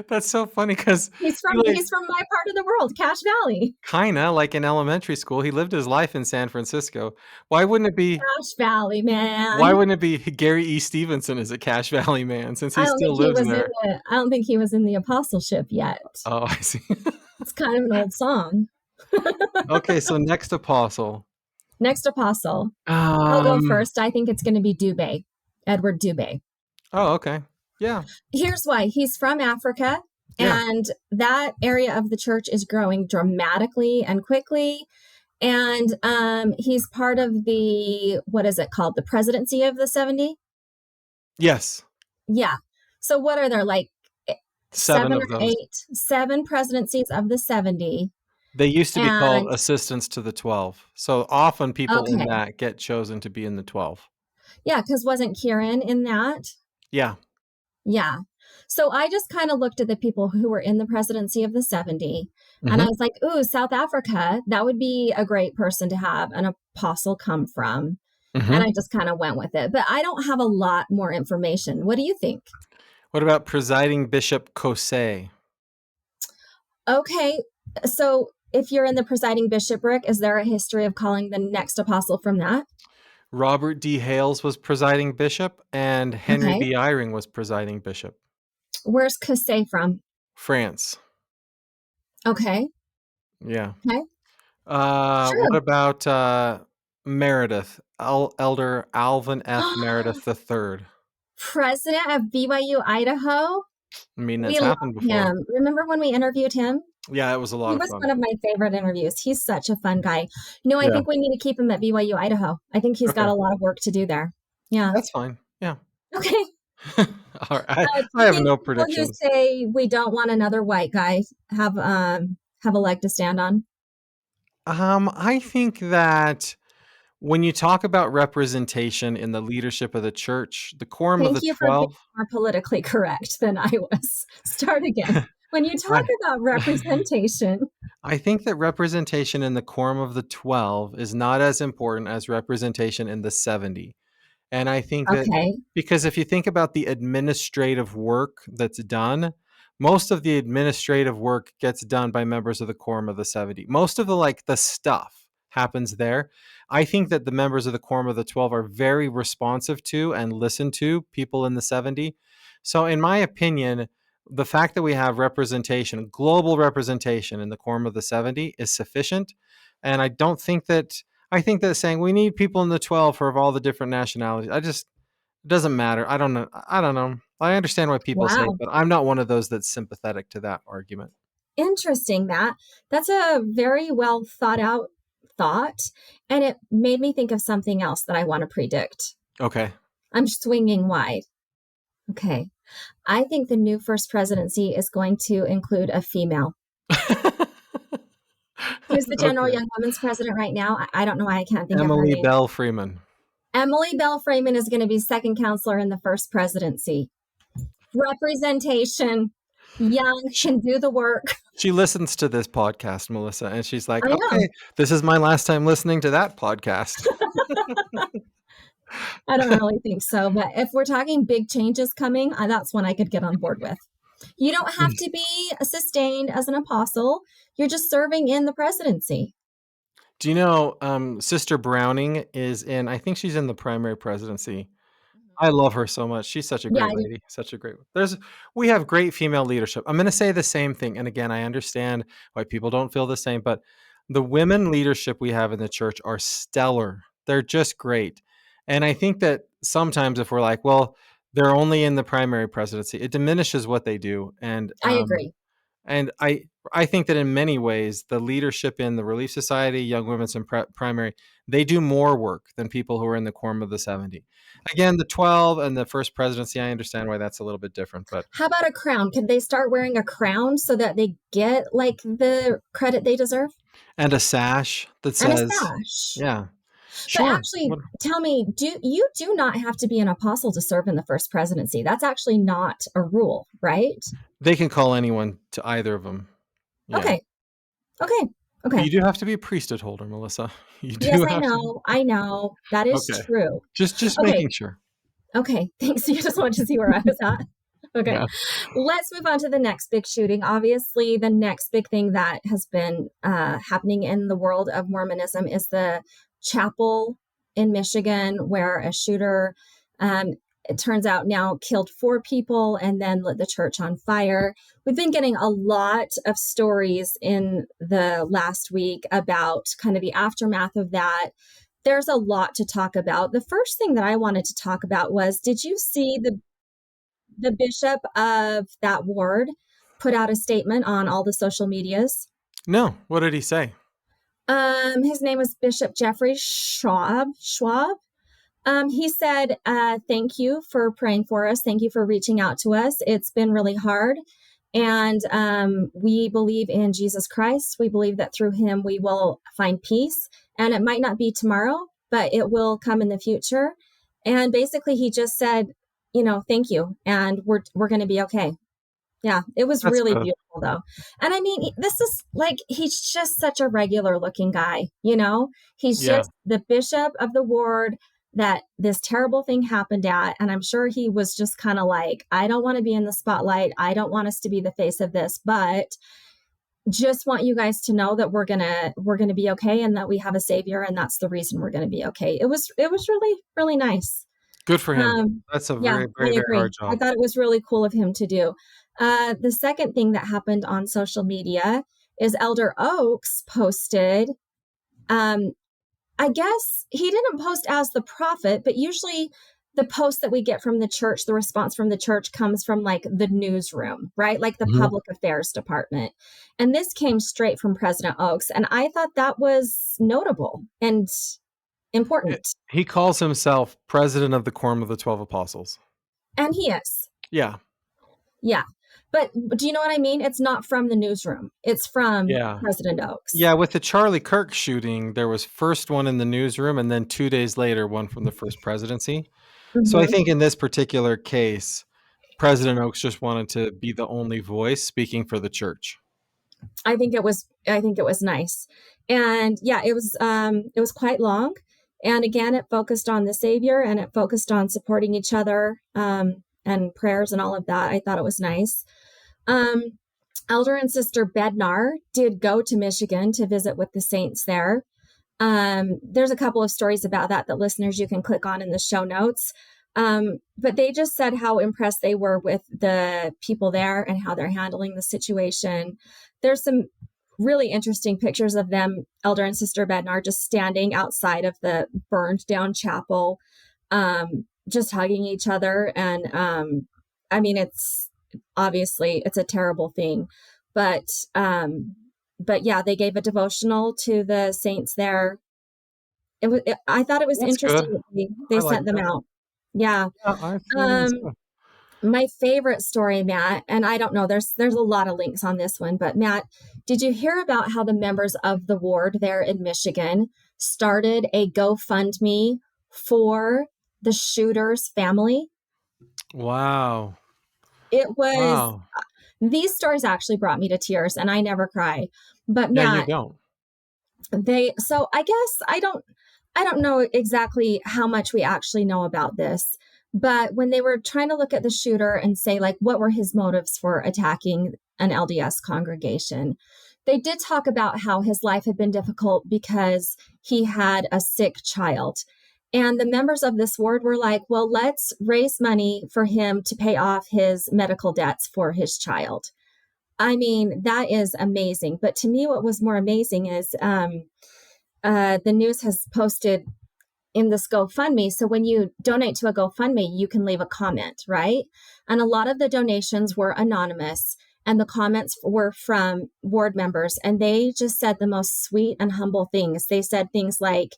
That's so funny because He's he from like he's from my part of the world, Cache Valley. kinda like in elementary school, he lived his life in San Francisco. Why wouldn't it be Cache Valley, why man. wouldn't it be Gary E. Stevenson is a Cache Valley man since he I don't still think he lives was in there? I don't think he was in the apostleship yet. Oh, I see. It's kind of an old song. Okay, so next apostle. Next apostle. I'll go Um, first. I think it's going to be Dubé, Edward Dubé. oh, okay. Yeah. Here's why. He's from Africa, Yeah. and that area of the church is growing dramatically and quickly. And he's part of the, what is it called? The presidency of the 70? Yes. Yeah. So what are there, like 7 seven of or those. eight? Seven presidencies of the 70. They used to be called And assistants to the 12. So often people in okay. that get chosen to be in the 12. Yeah, because wasn't Kieran in that? Yeah. Yeah. So I just kind of looked at the people who were in the presidency of the 70, and I Mhm. was like, ooh, South Africa, that would be a great person to have an apostle come from. And Mhm. I just kind of went with it. But I don't have a lot more information. What do you think? What about presiding Bishop Kosei? Okay. So if you're in the presiding bishopric, is there a history of calling the next apostle from that? Robert D. Hales was presiding bishop, and Henry Okay. B. Eyring was presiding bishop. Where's Kosei from? France. Okay. Yeah. Okay. What True. about Meredith? Elder Alvin F. Meredith III. President of BYU Idaho. I mean, We that's love happened before. him. Remember when we interviewed him? Yeah, it was a lot He of was fun. one of my favorite interviews. He's such a fun guy. I Yeah. think we need to keep him at BYU Idaho. I think he's got Okay. a lot of work to do there. Yeah. That's fine. Yeah. Okay. All right. Do I you have think no people who predictions. say we don't want another white guy have a leg to stand on? I think that when you talk about representation in the leadership of the church, the quorum of Thank the you for being 12, more politically correct than I was. Start again. When you talk I about representation, I think that representation in the quorum of the 12 is not as important as representation in the 70. And I think that okay, because if you think about the administrative work that's done, most of the administrative work gets done by members of the quorum of the 70. Most of the stuff happens there. I think that the members of the quorum of the 12 are very responsive to and listen to people in the 70. So in my opinion, the fact that we have representation, global representation in the quorum of the 70 is sufficient. And I think that saying we need people in the 12 for all the different nationalities, it doesn't matter. I don't know. I don't know. I understand why people say it, wow. but I'm not one of those that's sympathetic to that argument. Interesting, Matt. That's a very well thought out thought. And it made me think of something else that I want to predict. Okay. I'm swinging wide. Okay. I think the new first presidency is going to include a female. Who's the General Okay. Young Women's president right now? I don't know why I can't think of her Emily name. Bell Freeman. Emily Bell Freeman is going to be second counselor in the first presidency. Representation. Young, can do the work. She listens to this podcast, Melissa, and she's like, I know. okay, this is my last time listening to that podcast. I don't really think so. But if we're talking big changes coming, that's one I could get on board with. You don't have to be sustained as an apostle. You're just serving in the presidency. Do you know Sister Browning is in, I think she's in the primary presidency. I love her so much. She's such a Yeah, great lady. Such a great. We have great female leadership. I'm going to say the same thing. And again, I understand why people don't feel the same, but the women leadership we have in the church are stellar. They're just great. And I think that sometimes if we're like, well, they're only in the primary presidency, it diminishes what they do. And I agree. and I think that in many ways, the leadership in the Relief Society, Young Women's and Primary, they do more work than people who are in the quorum of the 70. Again, the 12 and the first presidency, I understand why that's a little bit different, but How about a crown? Could they start wearing a crown so that they get like the credit they deserve? and a sash that And a says, sash. yeah, But sure. actually, tell me, you do not have to be an apostle to serve in the first presidency? That's actually not a rule, right? They can call anyone to either of them. Yeah. Okay. You do have to be a priesthood holder, Melissa. You do Yes, have to. I know. That is Okay. true. Just Okay. making sure. Okay, thanks. You just wanted to see where I was at. Okay. Yeah. Let's move on to the next big shooting. Obviously, the next big thing that has been happening in the world of Mormonism is the chapel in Michigan, where a shooter, um, it turns out now, killed 4 people and then lit the church on fire. We've been getting a lot of stories in the last week about kind of the aftermath of that. There's a lot to talk about. The first thing that I wanted to talk about was, did you see the bishop of that ward put out a statement on all the social medias? No. What did he say? His name was Bishop Jeffrey Schwab. He said, thank you for praying for us. Thank you for reaching out to us. It's been really hard. And we believe in Jesus Christ. We believe that through him we will find peace. And it might not be tomorrow, but it will come in the future. And basically he just said, thank you. And we're going to be okay. Yeah, it was That's really good. beautiful though. And I mean, this is like, he's just such a regular looking guy, he's Yeah. just the bishop of the ward that this terrible thing happened at. And I'm sure he was just kind of like, I don't want to be in the spotlight. I don't want us to be the face of this, but just want you guys to know that we're going to be okay. And that we have a savior. And that's the reason we're going to be okay. It was really, really nice. Good for him. That's a Yeah, very, I very, very agree. hard I job. thought it was really cool of him to do. The second thing that happened on social media is Elder Oaks posted, I guess he didn't post as the prophet, but usually the post that we get from the church, the response from the church comes from like the newsroom, right? Like the Mhm. public affairs department. And this came straight from President Oaks. And I thought that was notable and important. He calls himself president of the Quorum of the 12 Apostles. And he is. Yeah. Yeah. But do you know what I mean? It's not from the newsroom. It's from Yeah. President Oaks. Yeah, with the Charlie Kirk shooting, there was first one in the newsroom and then 2 days later, one from the first presidency. So I Mhm. think in this particular case, President Oaks just wanted to be the only voice speaking for the church. I think it was nice. And yeah, it was quite long. And again, it focused on the Savior and it focused on supporting each other, and prayers and all of that. I thought it was nice. Elder and Sister Bednar did go to Michigan to visit with the saints there. There's a couple of stories about that listeners you can click on in the show notes. But they just said how impressed they were with the people there and how they're handling the situation. There's some really interesting pictures of them, Elder and Sister Bednar, just standing outside of the burned down chapel, just hugging each other. And I mean, it's a terrible thing, but yeah, they gave a devotional to the saints there. I thought it was That's interesting good. that they I like sent them that. out. Yeah. Yeah, I think that's good. My favorite story, Matt, and I don't know, there's a lot of links on this one, but Matt, did you hear about how the members of the ward there in Michigan started a GoFundMe for the shooter's family? Wow. It was, Wow. these stories actually brought me to tears, and I never cry. But Yeah, you Matt, don't. so I guess I don't know exactly how much we actually know about this, but when they were trying to look at the shooter and say, like, what were his motives for attacking an LDS congregation, they did talk about how his life had been difficult because he had a sick child. And the members of this ward were like, well, let's raise money for him to pay off his medical debts for his child. I mean, that is amazing. But to me, what was more amazing is the news has posted in this GoFundMe. So when you donate to a GoFundMe, you can leave a comment, right? And a lot of the donations were anonymous and the comments were from ward members. And they just said the most sweet and humble things. They said things like,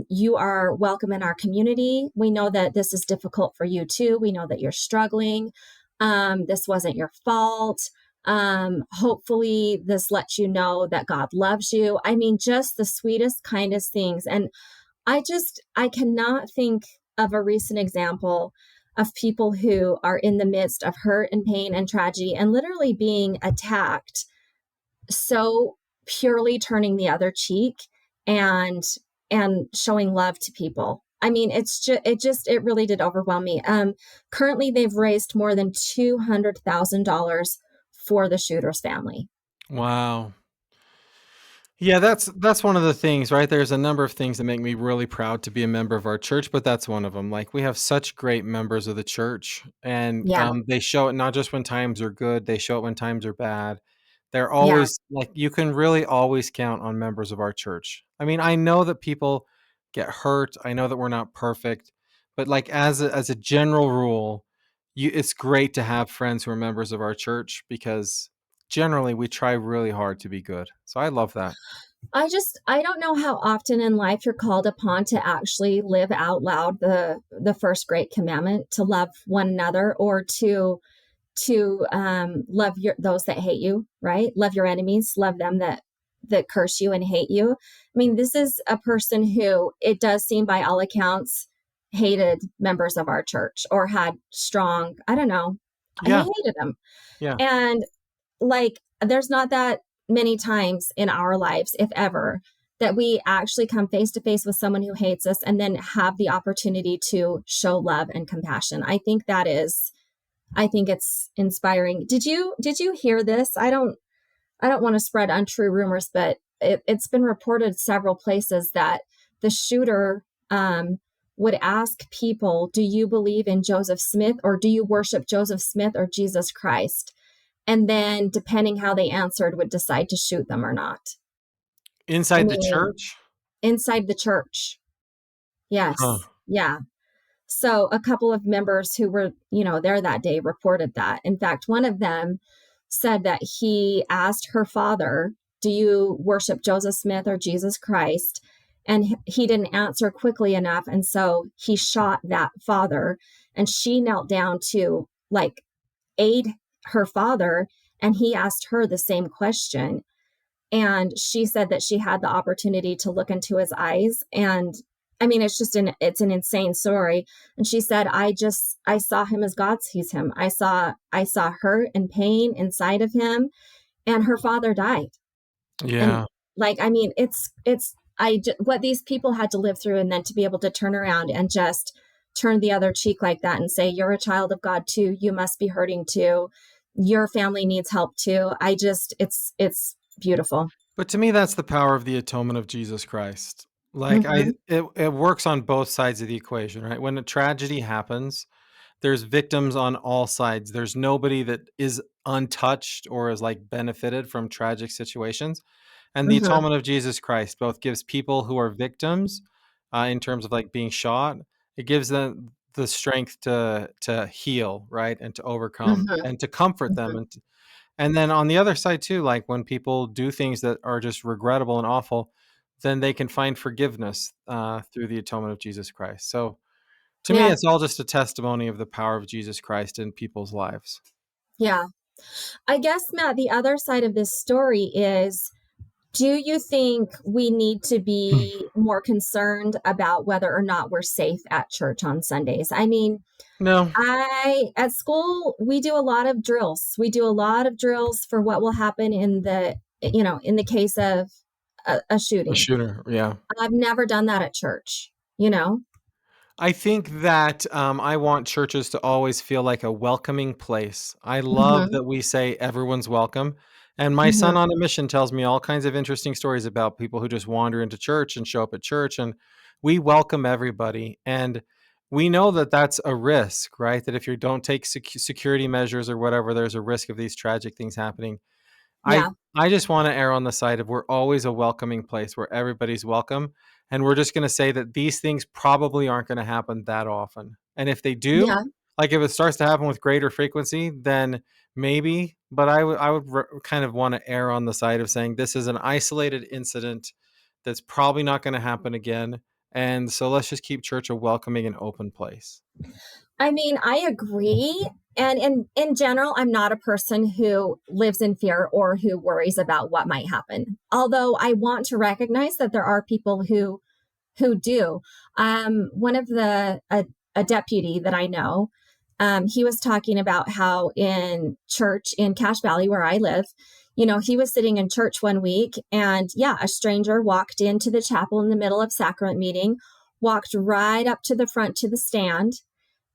you are welcome in our community. We know that this is difficult for you too. We know that you're struggling. This wasn't your fault. Hopefully this lets you know that God loves you. I mean, just the sweetest, kindest things. And I cannot think of a recent example of people who are in the midst of hurt and pain and tragedy and literally being attacked, so purely turning the other cheek and showing love to people. I mean, it really did overwhelm me. Currently they've raised more than $200,000 for the shooter's family. Wow. Yeah, that's one of the things, right? There's a number of things that make me really proud to be a member of our church, but that's one of them. Like we have such great members of the church, and Yeah. they show it not just when times are good; they show it when times are bad. They're Yeah. always like you can really always count on members of our church. I mean, I know that people get hurt. I know that we're not perfect, but like as a general rule, it's great to have friends who are members of our church because generally we try really hard to be good. So I love that. I don't know how often in life you're called upon to actually live out loud the first great commandment, to love one another, or to love those that hate you, right? Love your enemies, love them that curse you and hate you. I mean, this is a person who, it does seem by all accounts, hated members of our church, or had strong, I don't know, he Yeah, hated them. yeah. And like, there's not that many times in our lives, if ever, that we actually come face to face with someone who hates us and then have the opportunity to show love and compassion. I think it's inspiring. Did you hear this? I don't want to spread untrue rumors, but it's been reported several places that the shooter would ask people, "Do you believe in Joseph Smith, or do you worship Joseph Smith or Jesus Christ?" And then, depending how they answered, would decide to shoot them or not. I Inside the mean, church? inside the church. Huh. Yes. Yeah. So a couple of members who were, there that day reported that. In fact, one of them said that he asked her father, "Do you worship Joseph Smith or Jesus Christ?" And he didn't answer quickly enough. And so he shot that father, and she knelt down to like aid her father. And he asked her the same question. And she said that she had the opportunity to look into his eyes. And I mean, it's an insane story. And she said, I saw him as God sees him. I saw hurt and pain inside of him, and her father died. And Yeah. like, I mean, what these people had to live through, and then to be able to turn around and just turn the other cheek like that and say, "You're a child of God too. You must be hurting too. Your family needs help too." It's beautiful. But to me, that's the power of the atonement of Jesus Christ. Like Hmm. it works on both sides of the equation, right? When a tragedy happens, there's victims on all sides. There's nobody that is untouched or is like benefited from tragic situations. And the Hmm. atonement of Jesus Christ both gives people who are victims, in terms of like being shot, it gives them the strength to heal, right, and to overcome Hmm. and to comfort them, Hmm. and then on the other side too, like when people do things that are just regrettable and awful, then they can find forgiveness through the atonement of Jesus Christ. So to me, Yeah. it's all just a testimony of the power of Jesus Christ in people's lives. Yeah. I guess, Matt, the other side of this story is, do you think we need to be more concerned about whether or not we're safe at church on Sundays? I mean, No, at school, we do a lot of drills. We do a lot of drills for what will happen in the case of a a shooting. shooter. Yeah. I've never done that at church, you know? I think that I want churches to always feel like a welcoming place. I love Hmm. that we say everyone's welcome. And my son Hmm. on a mission tells me all kinds of interesting stories about people who just wander into church and show up at church. And we welcome everybody. And we know that that's a risk, right? That if you don't take security measures or whatever, there's a risk of these tragic things happening. I Yeah. I just want to err on the side of we're always a welcoming place where everybody's welcome, and we're just going to say that these things probably aren't going to happen that often. And if they do, Yeah. like if it starts to happen with greater frequency, then maybe. But I would kind of want to err on the side of saying this is an isolated incident that's probably not going to happen again. And so let's just keep church a welcoming and open place. I mean, I agree. And in general, I'm not a person who lives in fear or who worries about what might happen. Although I want to recognize that there are people who do. One of a deputy that I know, he was talking about how in church in Cache Valley, where I live, he was sitting in church one week, and yeah, a stranger walked into the chapel in the middle of sacrament meeting, walked right up to the front to the stand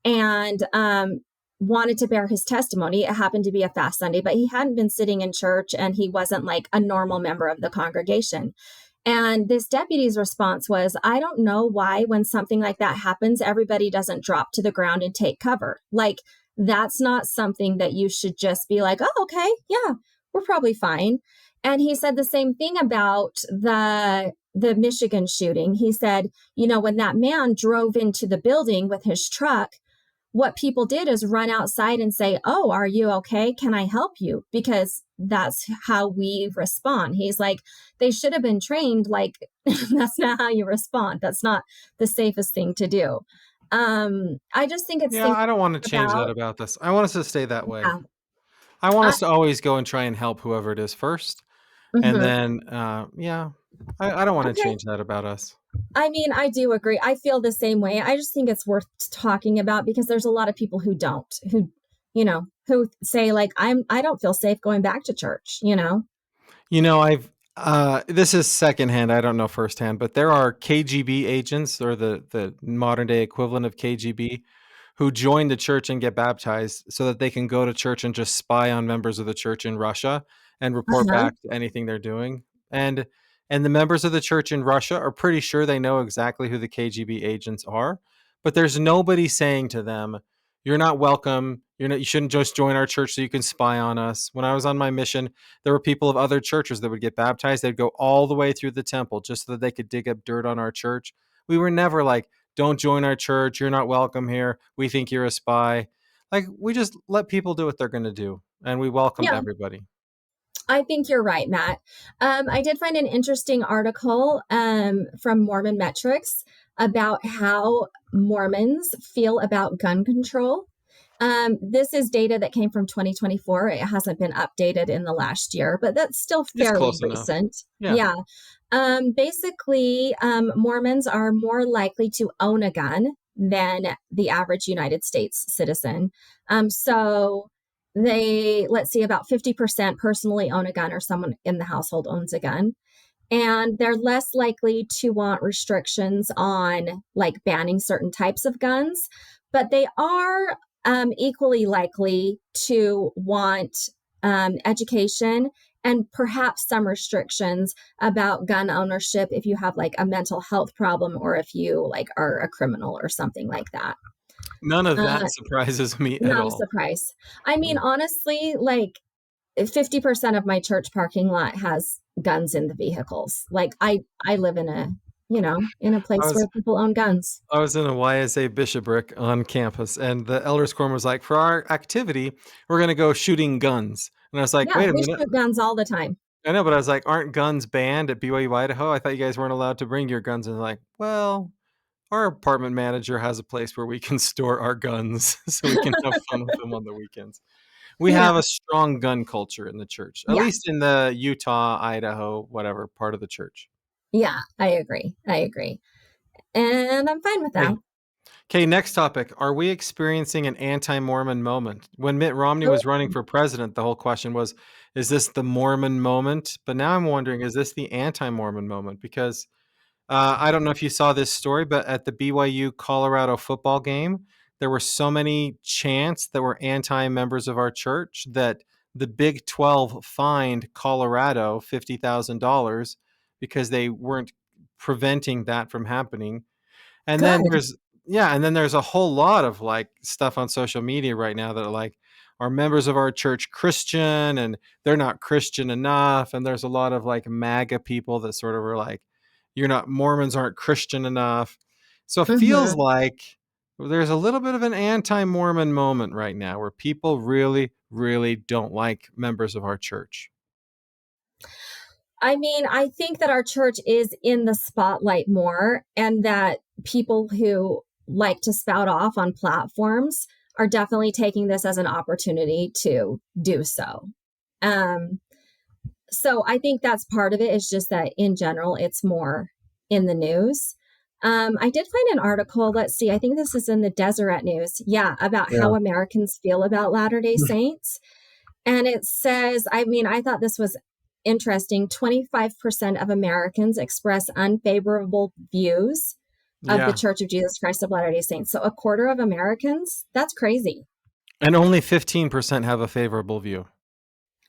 and wanted to bear his testimony. It happened to be a fast Sunday, but he hadn't been sitting in church and he wasn't like a normal member of the congregation. And this deputy's response was, I don't know why when something like that happens, everybody doesn't drop to the ground and take cover. Like, that's not something that you should just be like, oh, okay, yeah, we're probably fine. And he said the same thing about the Michigan shooting. He said, when that man drove into the building with his truck, what people did is run outside and say, oh, are you okay? Can I help you? Because that's how we respond. He's like, they should have been trained. Like, that's not how you respond. That's not the safest thing to do. I just think it's I don't want to change that about this. I want us to stay that way. Yeah. I want us to always go and try and help whoever it is first. And then, I don't want to change that about us. I mean, I do agree. I feel the same way. I just think it's worth talking about because there's a lot of people who don't, who say like, I don't feel safe going back to church, I've, this is secondhand. I don't know firsthand, but there are KGB agents, or the modern day equivalent of KGB, who join the church and get baptized so that they can go to church and just spy on members of the church in Russia and report back to anything they're doing. And the members of the church in Russia are pretty sure they know exactly who the KGB agents are, but there's nobody saying to them, you're not welcome. You shouldn't just join our church so you can spy on us. When I was on my mission, there were people of other churches that would get baptized. They'd go all the way through the temple just so that they could dig up dirt on our church. We were never like, don't join our church. You're not welcome here. We think you're a spy. Like, we just let people do what they're going to do, and we welcome everybody. I think you're right, Matt. I did find an interesting article from Mormon Metrics about how Mormons feel about gun control. This is data that came from 2024. It hasn't been updated in the last year, but that's still fairly recent. Yeah. Basically, Mormons are more likely to own a gun than the average United States citizen. So let's see, about 50% personally own a gun, or someone in the household owns a gun. And they're less likely to want restrictions on like banning certain types of guns, but they are equally likely to want education and perhaps some restrictions about gun ownership if you have like a mental health problem or if you like are a criminal or something like that. None of that surprises me at all. Not a surprise. I mean, honestly, like 50% of my church parking lot has guns in the vehicles. Like I live in a place where people own guns. I was in a YSA bishopric on campus, and the elders quorum was like, for our activity, we're going to go shooting guns. And I was like, wait a minute. We shoot guns all the time. I know, but I was like, aren't guns banned at BYU Idaho? I thought you guys weren't allowed to bring your guns. And they're like, well, our apartment manager has a place where we can store our guns so we can have fun with them on the weekends. We have a strong gun culture in the church, at least in the Utah, Idaho, whatever part of the church. Yeah, I agree. And I'm fine with that. Okay, next topic. Are we experiencing an anti-Mormon moment? When Mitt Romney was running for president, the whole question was, is this the Mormon moment? But now I'm wondering, is this the anti-Mormon moment? Because I don't know if you saw this story, but at the BYU Colorado football game, there were so many chants that were anti-members of our church that the Big 12 fined Colorado $50,000 because they weren't preventing that from happening. And then there's a whole lot of like stuff on social media right now that are like, are members of our church Christian? And they're not Christian enough. And there's a lot of like MAGA people that sort of are like, Mormons aren't Christian enough. So it feels like there's a little bit of an anti-Mormon moment right now where people really, really don't like members of our church. I mean, I think that our church is in the spotlight more, and that people who like to spout off on platforms are definitely taking this as an opportunity to do so. So I think that's part of it, is just that in general, it's more in the news. I did find an article, let's see, I think this is in the Deseret News, about how Americans feel about Latter-day Saints. And it says, I mean, I thought this was interesting. 25% of Americans express unfavorable views of the Yeah. Church of Jesus Christ of Latter-day Saints. So a quarter of Americans, that's crazy. And only 15% have a favorable view.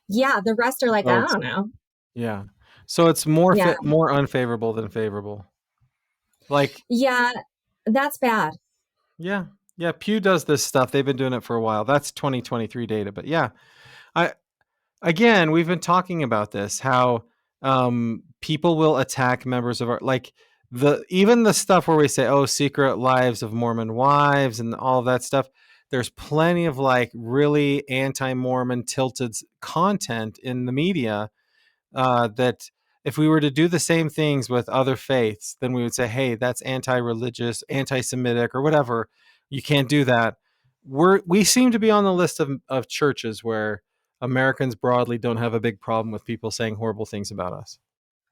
Yeah, the rest are like, So I it's, don't know. yeah. So it's more Yeah. more unfavorable than favorable. Like, Yeah, that's bad. yeah. Yeah, Pew does this stuff. They've been doing it for a while. That's 2023 data, but yeah. I Again, we've been talking about this, how people will attack members of our, like, even the stuff where we say, oh, secret lives of Mormon wives and all of that stuff. There's plenty of like really anti-Mormon tilted content in the media that if we were to do the same things with other faiths, then we would say, hey, that's anti-religious, anti-Semitic, or whatever. You can't do that. We seem to be on the list of churches where Americans broadly don't have a big problem with people saying horrible things about us.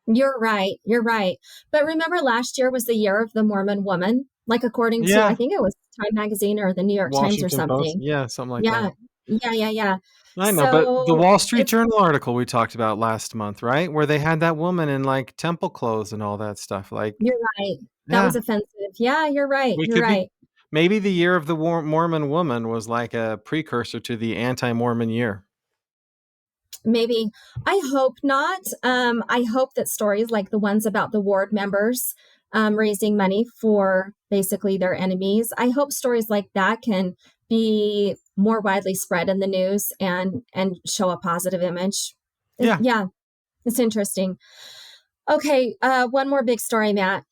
You're right. You're right. But remember last year was the year of the Mormon woman, like according to, I Yeah. think it was Time Magazine or the New York Times or Washington Post. something. Yeah, something like Yeah. that. Yeah. I know, but the So Wall Street it's, Journal article we talked about last month, right? Where they had that woman in like temple clothes and all that stuff. Like, you're right. That yeah, was offensive. Yeah, you're right. we You're could be, right. maybe the year of the Mormon woman was like a precursor to the anti-Mormon year. Maybe. I hope not. I hope that stories like the ones about the ward members raising money for basically their enemies, I hope stories like that can be more widely spread in the news and show a positive image. Yeah. Yeah, it's interesting. Okay, one more big story, Matt.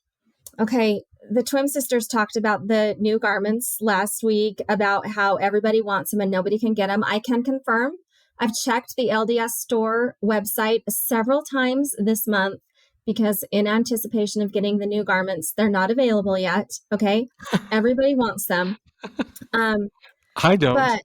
Okay, the twin sisters talked about the new garments last week, about how everybody wants them and nobody can get them. I can confirm. I've checked the LDS store website several times this month because in anticipation of getting the new garments, they're not available yet. Okay. Everybody wants them. Um, I don't.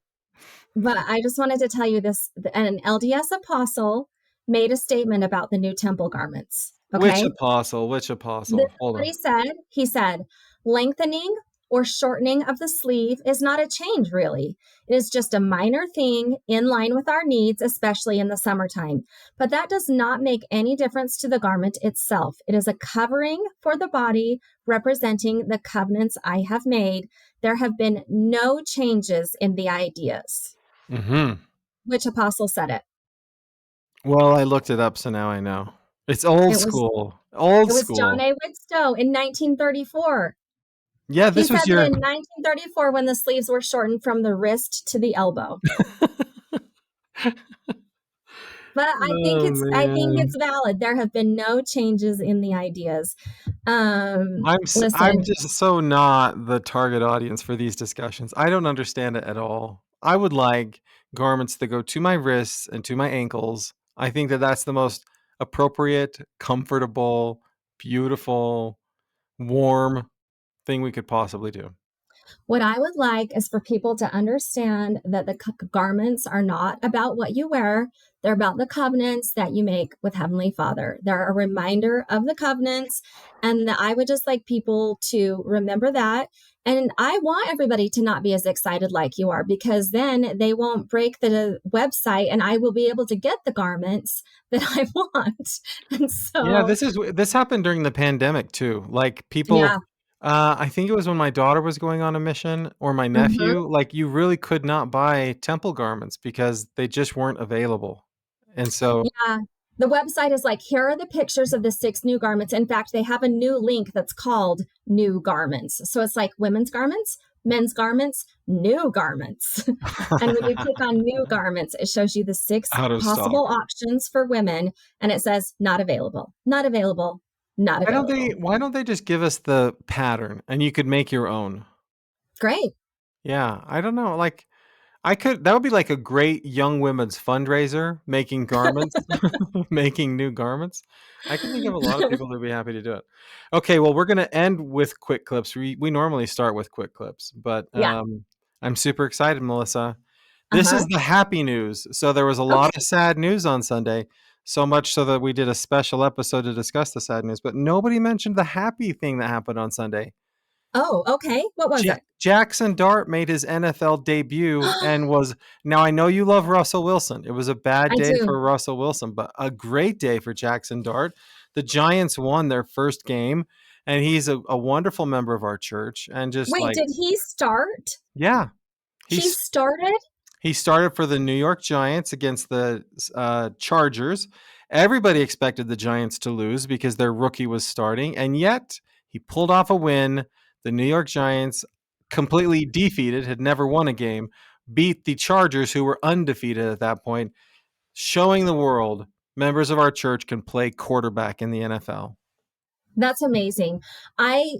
but I just wanted to tell you this, an LDS apostle made a statement about the new temple garments. Which Okay. apostle? Which This apostle? is Hold what on. he said. He said, lengthening or shortening of the sleeve is not a change, really. It is just a minor thing in line with our needs, especially in the summertime. But that does not make any difference to the garment itself. It is a covering for the body, representing the covenants I have made. There have been no changes in the ideas. Mm-hmm. Which apostle said it? Well, I looked it up, so now I know. It's old It was school. Old it was John school. A. Widstow in 1934. Yeah, He this said was that your. in 1934, when the sleeves were shortened from the wrist to the elbow. But Oh I think man. it's valid. There have been no changes in the ideas. I'm Listen, just so not the target audience for these discussions. I don't understand it at all. I would like garments that go to my wrists and to my ankles. I think that that's the most appropriate, comfortable, beautiful, warm thing we could possibly do. what I would like is for people to understand that the garments are not about what you wear. They're about the covenants that you make with Heavenly Father. They're a reminder of the covenants. And I would just like people to remember that. And I want everybody to not be as excited like you are, because then they won't break the website and I will be able to get the garments that I want. And Yeah, so, this happened during the pandemic too. Like yeah. people, I think it was when my daughter was going on a mission or my Mhm. nephew. Like you really could not buy temple garments because they just weren't available. And so, Yeah. The website is like, here are the pictures of the 6 new garments. In fact, they have a new link that's called new garments. So it's like women's garments, men's garments, new garments. And when you click on new garments, it shows you the 6 out of stock. possible options for women. And it says not available, not available, not available. Why don't they just give us the pattern and you could make your own? Great. Yeah, I don't know. Like that would be like a great young women's fundraiser, making garments, making new garments. I can think of a lot of people who'd be happy to do it. Okay, well, we're going to end with quick clips. We normally start with quick clips, but Yeah. I'm super excited, Melissa. This Uh-huh. is the happy news. So there was a lot Okay. of sad news on Sunday, so much so that we did a special episode to discuss the sad news, but nobody mentioned the happy thing that happened on Sunday. Oh, okay. What was it? Jackson Dart made his NFL debut and was, now I know you love Russell Wilson. It was a bad I day do. for Russell Wilson, but a great day for Jackson Dart. The Giants won their first game, and he's a wonderful member of our church. And just Wait, like, did he start? yeah, He he's started? he started for the New York Giants against the Chargers. Everybody expected the Giants to lose because their rookie was starting, and yet he pulled off a win. The New York Giants, completely defeated, had never won a game, beat the Chargers, who were undefeated at that point, showing the world members of our church can play quarterback in the NFL. That's amazing.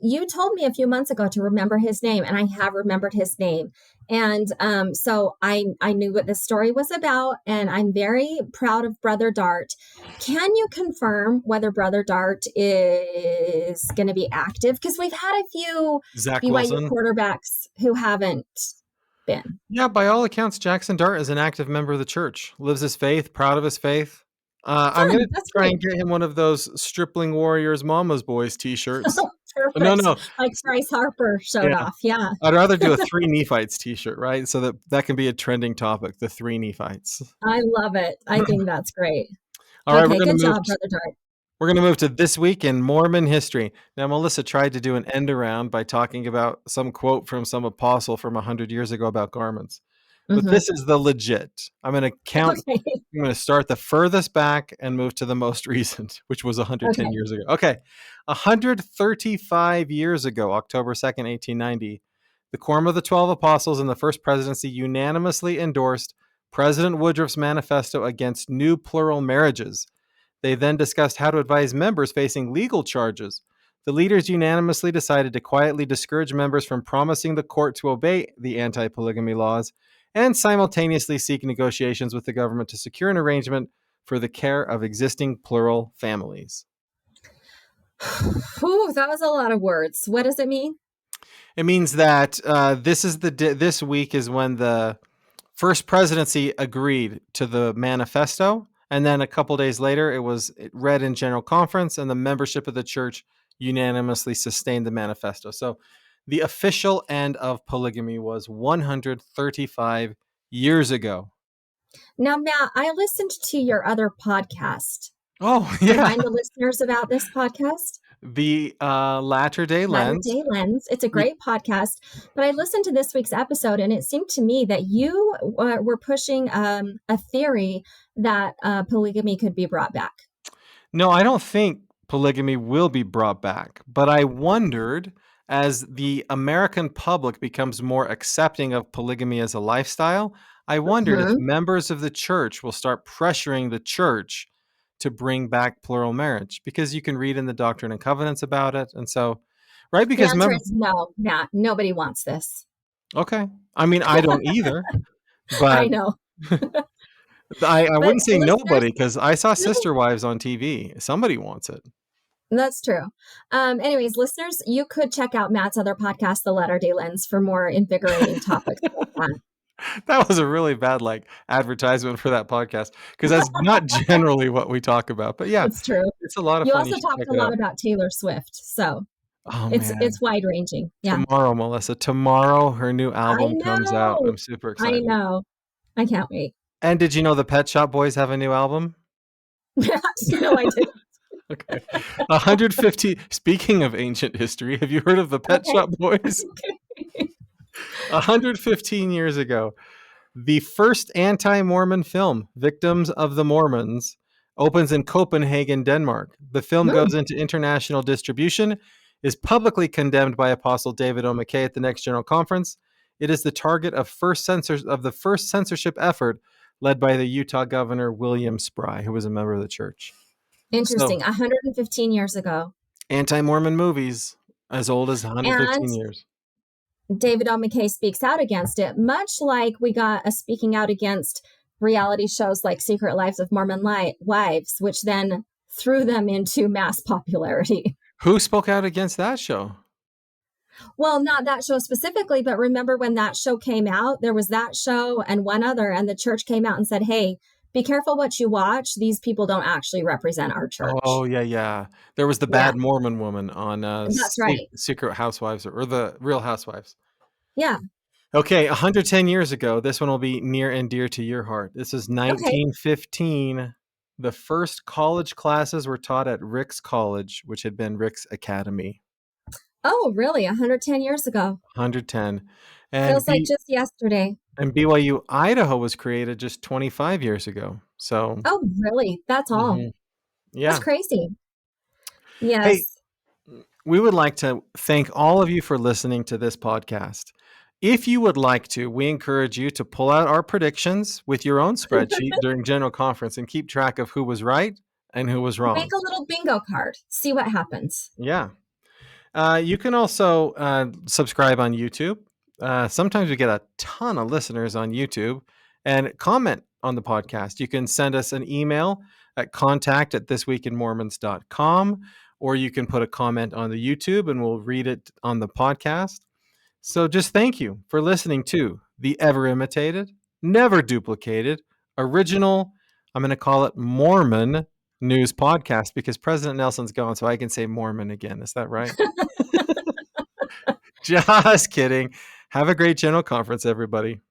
You told me a few months ago to remember his name, and I have remembered his name. And so I knew what this story was about, and I'm very proud of Brother Dart. Can you confirm whether Brother Dart is going to be active? Because we've had a few Zach BYU Wilson. quarterbacks who haven't been. Yeah, by all accounts, Jackson Dart is an active member of the church, lives his faith, proud of his faith. I'm going to That's try great. and get him one of those Stripling Warriors Mama's Boys t-shirts. Perfect. No. Like Bryce Harper showed Yeah. off. Yeah. I'd rather do a 3 Nephites t-shirt, right? So that can be a trending topic, the 3 Nephites. I love it. I think that's great. All right, Okay, we're going good to move job, Brother Dart. We're going to move to this week in Mormon history. Now, Melissa tried to do an end around by talking about some quote from some apostle from 100 years ago about garments. But this is the legit. I'm going to count. Okay. I'm going to start the furthest back and move to the most recent, which was 110 Okay. years ago. Okay. 135 years ago, October 2nd, 1890, the Quorum of the 12 Apostles in the First Presidency unanimously endorsed President Woodruff's manifesto against new plural marriages. They then discussed how to advise members facing legal charges. The leaders unanimously decided to quietly discourage members from promising the court to obey the anti-polygamy laws and simultaneously seek negotiations with the government to secure an arrangement for the care of existing plural families. Ooh, that was a lot of words. What does it mean? It means that this week is when the First Presidency agreed to the manifesto, and then a couple days later it was read in General Conference, and the membership of the church unanimously sustained the manifesto. So the official end of polygamy was 135 years ago. Now, Matt, I listened to your other podcast. Oh, yeah. Remind the listeners about this podcast. The Latter-day Lens. Latter-day Lens. It's a great podcast. But I listened to this week's episode, and it seemed to me that you were pushing a theory that polygamy could be brought back. No, I don't think polygamy will be brought back. But I wondered, as the American public becomes more accepting of polygamy as a lifestyle, I wondered if members of the church will start pressuring the church to bring back plural marriage, because you can read in the Doctrine and Covenants about it. And so, right? Because the answer is no, Matt. Nobody wants this. Okay. I mean, I don't either. But I know. I wouldn't say nobody, because I saw Sister Wives on TV. Somebody wants it. That's true. Anyways, listeners, you could check out Matt's other podcast, The Latter-day Lens, for more invigorating topics. That was a really bad advertisement for that podcast, because that's not generally what we talk about. But yeah, it's true. It's a lot of you fun. Also talked a lot about Taylor Swift, so it's wide ranging. Yeah. Tomorrow, Melissa. Tomorrow, her new album comes out. I'm super excited. I know. I can't wait. And did you know the Pet Shop Boys have a new album? No, I didn't. Okay. 150. Speaking of ancient history, have you heard of the Pet Shop Boys? 115 years ago, the first anti-Mormon film, Victims of the Mormons, opens in Copenhagen, Denmark. The film goes into international distribution, is publicly condemned by Apostle David O. McKay at the next General Conference. It is the target of the first censorship effort led by the Utah governor, William Spry, who was a member of the church. Interesting. 115 years ago. Anti-Mormon movies as old as 115 years. David O. McKay speaks out against it, much like we got a speaking out against reality shows like Secret Lives of Mormon Wives, which then threw them into mass popularity. Who spoke out against that show? Well, not that show specifically, but remember when that show came out, there was that show and one other, and the church came out and said, hey, be careful what you watch. These people don't actually represent our church. Oh, yeah. There was the Bad Mormon Woman on That's right. Secret Housewives or the Real Housewives. Yeah. Okay, 110 years ago, this one will be near and dear to your heart. This is 1915. Okay. The first college classes were taught at Rick's College, which had been Rick's Academy. Oh, really? 110 years ago. 110. And Feels like just yesterday. BYU Idaho was created just 25 years ago. So, Oh, really? That's all. That's yeah. crazy. Hey, Yes. we would like to thank all of you for listening to this podcast. If you would like to, we encourage you to pull out our predictions with your own spreadsheet during General Conference and keep track of who was right and who was Make wrong. a little bingo card. See what happens. Yeah. You can also subscribe on YouTube. Sometimes we get a ton of listeners on YouTube and comment on the podcast. You can send us an email at contact@thisweekinmormons.com, or you can put a comment on the YouTube and we'll read it on the podcast. So just thank you for listening to the ever imitated, never duplicated, original, I'm going to call it Mormon news podcast because President Nelson's gone, so I can say Mormon again. Is that right? Just kidding. Have a great General Conference, everybody.